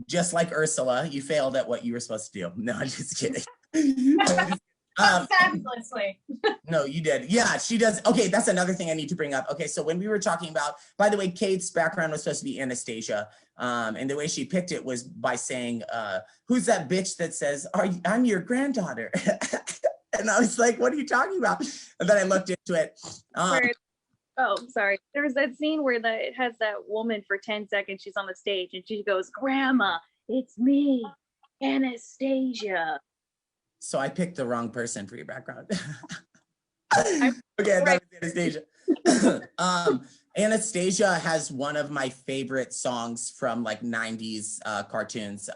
just like Ursula, you failed at what you were supposed to do. No, I'm just kidding. Fabulously. No, you did. Yeah, she does. Okay, that's another thing I need to bring up. Okay, so when we were talking about, by the way, Kate's background was supposed to be Anastasia. And the way she picked it was by saying, who's that bitch that says, I'm your granddaughter? And I was like, what are you talking about? And then I looked into it. Oh, sorry. There was that scene where it has that woman for 10 seconds. She's on the stage and she goes, Grandma, it's me, Anastasia. So I picked the wrong person for your background. Okay, that was Anastasia. Anastasia has one of my favorite songs from like 90s cartoons.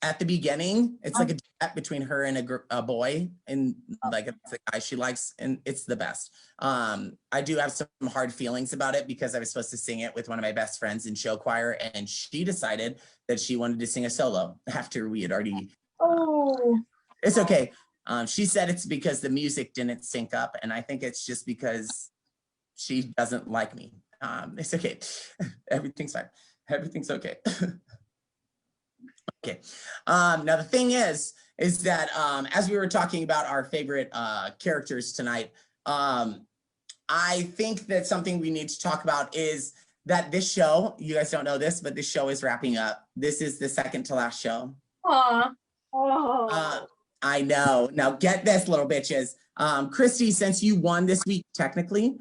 At the beginning, it's like a chat between her and a boy, and like it's the guy she likes, and it's the best. I do have some hard feelings about it because I was supposed to sing it with one of my best friends in show choir, and she decided that she wanted to sing a solo after we had already. It's okay. She said it's because the music didn't sync up, and I think it's just because she doesn't like me. It's okay. Everything's fine. Everything's okay. Okay. Now the thing is that as we were talking about our favorite characters tonight, I think that something we need to talk about is that this show, you guys don't know this, but this show is wrapping up. This is the second to last show. Aw. I know. Now get this, little bitches. Kristie, since you won this week, technically,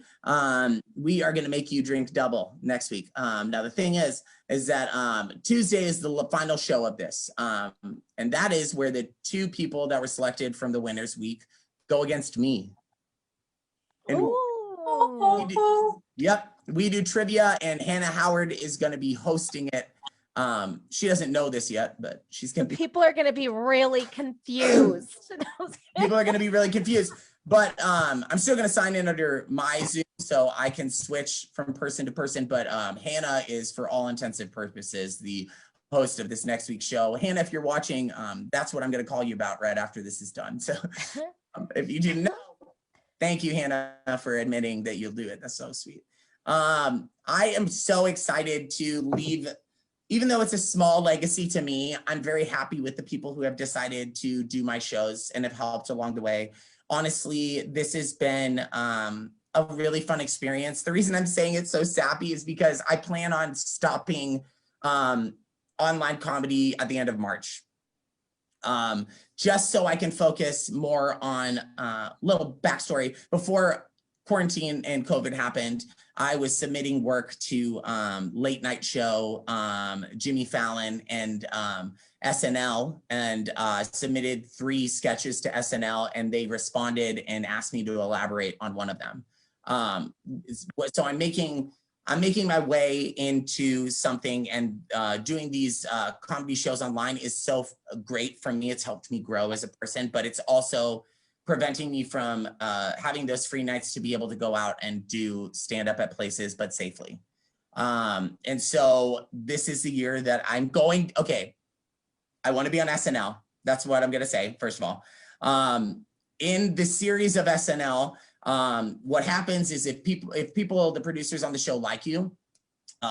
we are going to make you drink double next week. Now the thing is that Tuesday is the final show of this. And that is where the two people that were selected from the winners week go against me. And we do trivia, and Hannah Howard is going to be hosting it. She doesn't know this yet, but she's going to be. People are going to be really confused. People are going to be really confused. But I'm still going to sign in under my Zoom so I can switch from person to person. But Hannah is, for all intensive purposes, the host of this next week's show. Hannah, if you're watching, that's what I'm going to call you about right after this is done. So if you didn't know, thank you, Hannah, for admitting that you'll do it. That's so sweet. I am so excited to leave. Even though it's a small legacy to me, I'm very happy with the people who have decided to do my shows and have helped along the way. Honestly, this has been a really fun experience. The reason I'm saying it's so sappy is because I plan on stopping online comedy at the end of March. Just so I can focus more on little backstory. Before quarantine and COVID happened, I was submitting work to Late Night Show, Jimmy Fallon, and SNL, and submitted 3 sketches to SNL, and they responded and asked me to elaborate on one of them. So I'm making my way into something, and doing these comedy shows online is so great for me. It's helped me grow as a person, but it's also preventing me from having those free nights to be able to go out and do stand-up at places, but safely. And so this is the year that I'm going, okay, I want to be on SNL. That's what I'm going to say, first of all. In the series of SNL, what happens is if people, the producers on the show like you,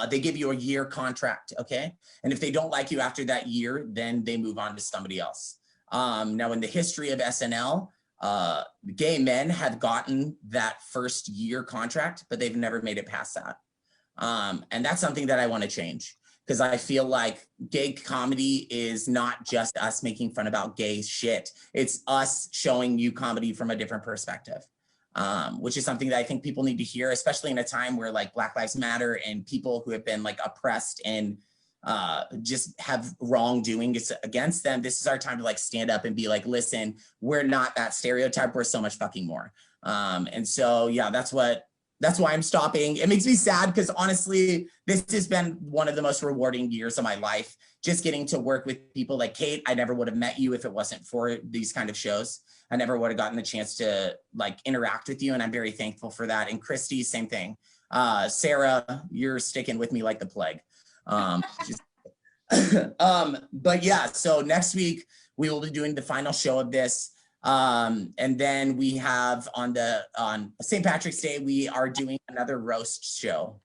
they give you a year contract, okay? And if they don't like you after that year, then they move on to somebody else. Now, in the history of SNL, gay men have gotten that first year contract, but they've never made it past that. And that's something that I want to change, because I feel like gay comedy is not just us making fun about gay shit. It's us showing you comedy from a different perspective, which is something that I think people need to hear, especially in a time where like Black Lives Matter and people who have been like oppressed and just have wrongdoing against them. This is our time to like stand up and be like, listen, we're not that stereotype. We're so much fucking more. And so, yeah, that's why I'm stopping. It makes me sad because honestly, this has been one of the most rewarding years of my life. Just getting to work with people like Kate. I never would have met you if it wasn't for these kind of shows. I never would have gotten the chance to like interact with you. And I'm very thankful for that. And Kristie, same thing. Sarah, you're sticking with me like the plague. But yeah, so next week we will be doing the final show of this. And then we have on St. Patrick's Day, we are doing another roast show.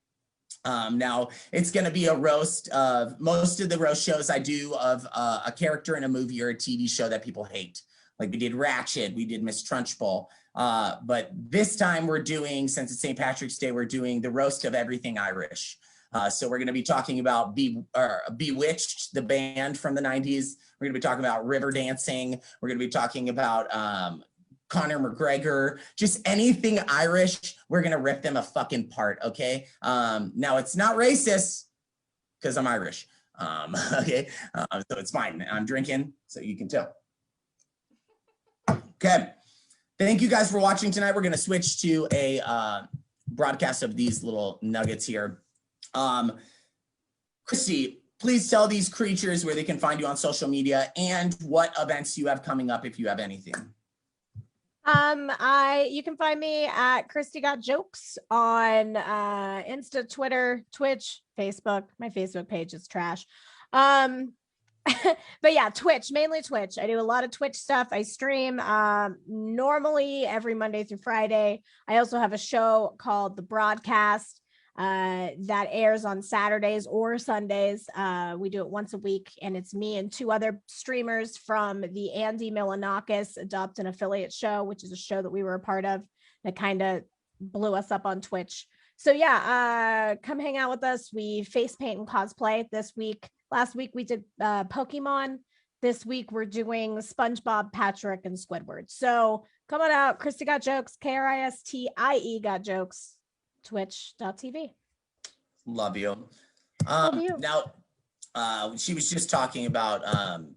Now it's going to be a roast of most of the roast shows I do of a character in a movie or a TV show that people hate. Like we did Ratchet, we did Miss Trunchbull. But this time we're doing, since it's St. Patrick's Day, we're doing the roast of everything Irish. So we're going to be talking about Bewitched, the band from the 90s. We're going to be talking about river dancing. We're going to be talking about Conor McGregor, just anything Irish. We're going to rip them a fucking part, okay? Now, it's not racist because I'm Irish, okay? So it's fine. I'm drinking, so you can tell. Okay. Thank you guys for watching tonight. We're going to switch to a broadcast of these little nuggets here. Kristie, please tell these creatures where they can find you on social media and what events you have coming up if you have anything. You can find me at Kristie Got Jokes on Insta, Twitter, Twitch, Facebook. My Facebook page is trash. But yeah, Twitch, mainly Twitch. I do a lot of Twitch stuff. I stream normally every Monday through Friday. I also have a show called The Broadcast that airs on Saturdays or Sundays. We do it once a week, and it's me and two other streamers from the Andy Milonakis Adopt an Affiliate show, which is a show that we were a part of that kind of blew us up on Twitch. So yeah, come hang out with us. We face paint and cosplay this week. Last week we did Pokemon. This week we're doing SpongeBob, Patrick, and Squidward. So come on out. Kristie Got Jokes, Kristie Got Jokes. Twitch.tv. Love you. Love you. Now, she was just talking about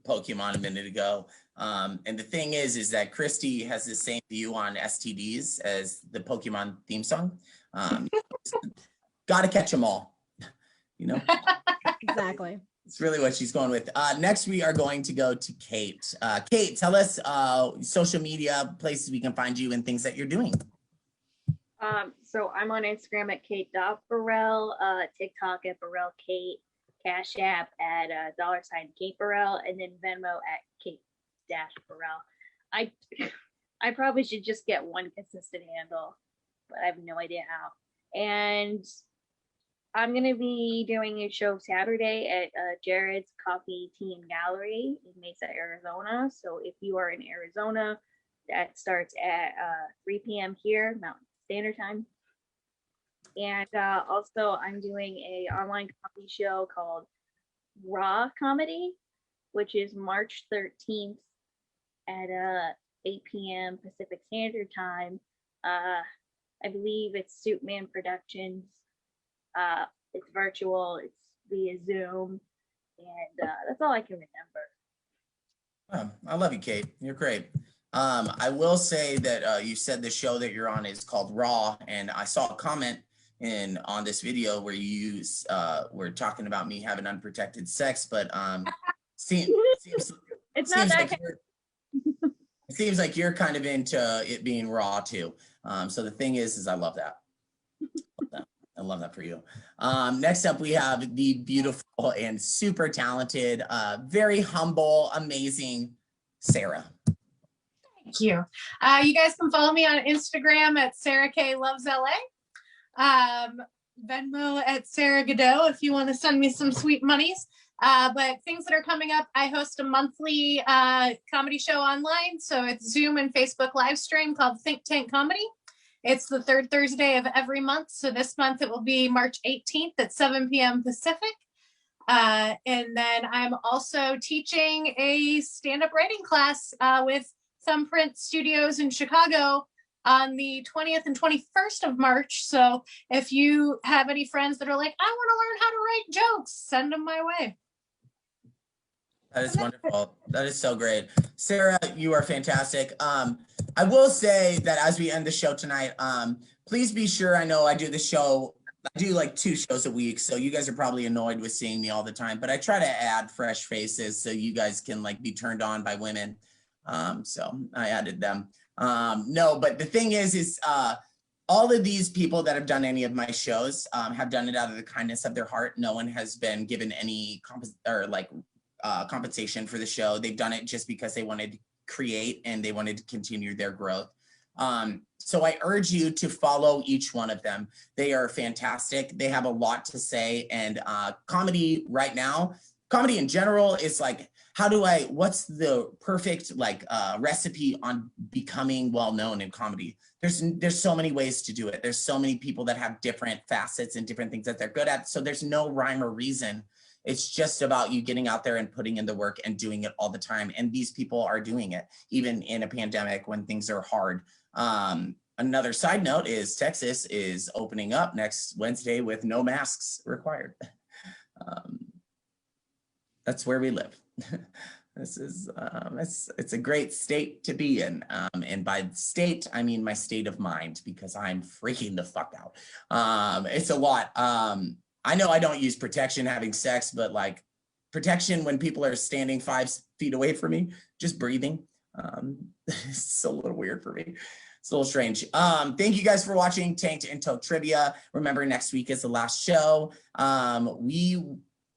Pokemon a minute ago. And the thing is that Kristie has the same view on STDs as the Pokemon theme song. Got to catch them all, you know? Exactly. It's really what she's going with. Next, we are going to go to Kate. Kate, tell us social media, places we can find you and things that you're doing. So I'm on Instagram at Kate.Borrell, TikTok at Borrell Kate, Cash App at $Kate Borrell, and then Venmo at Kate-Borrell. I probably should just get one consistent handle, but I have no idea how. And I'm gonna be doing a show Saturday at Jared's Coffee, Tea, and Gallery in Mesa, Arizona. So if you are in Arizona, that starts at 3 p.m. here, Mountain Standard Time. And also I'm doing a online comedy show called Raw Comedy, which is March 13th at 8 p.m. Pacific Standard Time. I believe it's Suitman Productions. It's virtual, it's via Zoom, and that's all I can remember. I love you, Kate. You're great. I will say that you said the show that you're on is called Raw, and I saw a comment on this video where you were talking about me having unprotected sex, but seems it's not that. It seems like you're kind of into it being raw too. So the thing is I love that. I love that for you. Next up, we have the beautiful and super talented, very humble, amazing Sara. Thank you. You guys can follow me on Instagram at Sara Kay Loves LA. Venmo at Sara Godot if you want to send me some sweet monies. But things that are coming up, I host a monthly comedy show online. So it's Zoom and Facebook live stream called Think Tank Comedy. It's the third Thursday of every month. So this month it will be March 18th at 7 p.m. Pacific. And then I'm also teaching a stand-up writing class with Thumbprint Studios in Chicago on the 20th and 21st of March. So if you have any friends that are like, I want to learn how to write jokes, send them my way. That is wonderful. That is so great. Sarah, you are fantastic. I will say that as we end the show tonight, please be sure, I know I do the show, I do like 2 shows a week, so you guys are probably annoyed with seeing me all the time, but I try to add fresh faces so you guys can like be turned on by women. So I added them. No, but the thing is all of these people that have done any of my shows have done it out of the kindness of their heart. No one has been given any compensation for the show. They've done it just because they wanted to create and they wanted to continue their growth. So I urge you to follow each one of them. They are fantastic. They have a lot to say, and comedy right now, comedy in general is like, what's the perfect recipe on becoming well-known in comedy? There's so many ways to do it. There's so many people that have different facets and different things that they're good at. So there's no rhyme or reason. It's just about you getting out there and putting in the work and doing it all the time. And these people are doing it, even in a pandemic when things are hard. Another side note is Texas is opening up next Wednesday with no masks required. That's where we live. This is, it's a great state to be in. And by state, I mean my state of mind, because I'm freaking the fuck out. It's a lot. I know I don't use protection having sex, but like protection when people are standing 5 feet away from me, just breathing. It's a little weird for me. It's a little strange. Thank you guys for watching Tanked and Tote Trivia. Remember, next week is the last show. We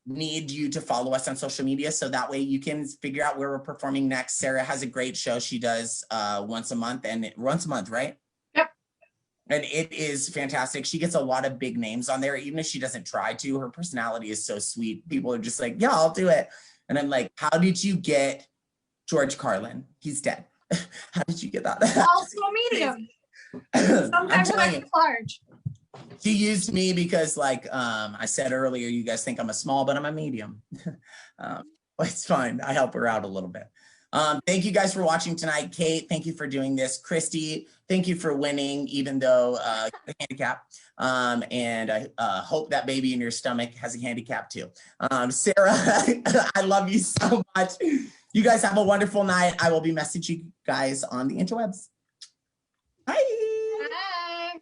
need you to follow us on social media so that way you can figure out where we're performing next. Sarah has a great show she does once a month, right? Yep. And it is fantastic. She gets a lot of big names on there, even if she doesn't try to. Her personality is so sweet. People are just like, yeah, I'll do it. And I'm like, how did you get George Carlin? He's dead. How did you get that? Also a medium. Sometimes I'm large. She used me because like I said earlier, you guys think I'm a small, but I'm a medium. But it's fine. I help her out a little bit. Thank you guys for watching tonight. Kate, thank you for doing this. Kristie, thank you for winning, even though a handicap. And I hope that baby in your stomach has a handicap too. Sarah, I love you so much. You guys have a wonderful night. I will be messaging you guys on the interwebs. Bye. Bye.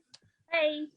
Hey.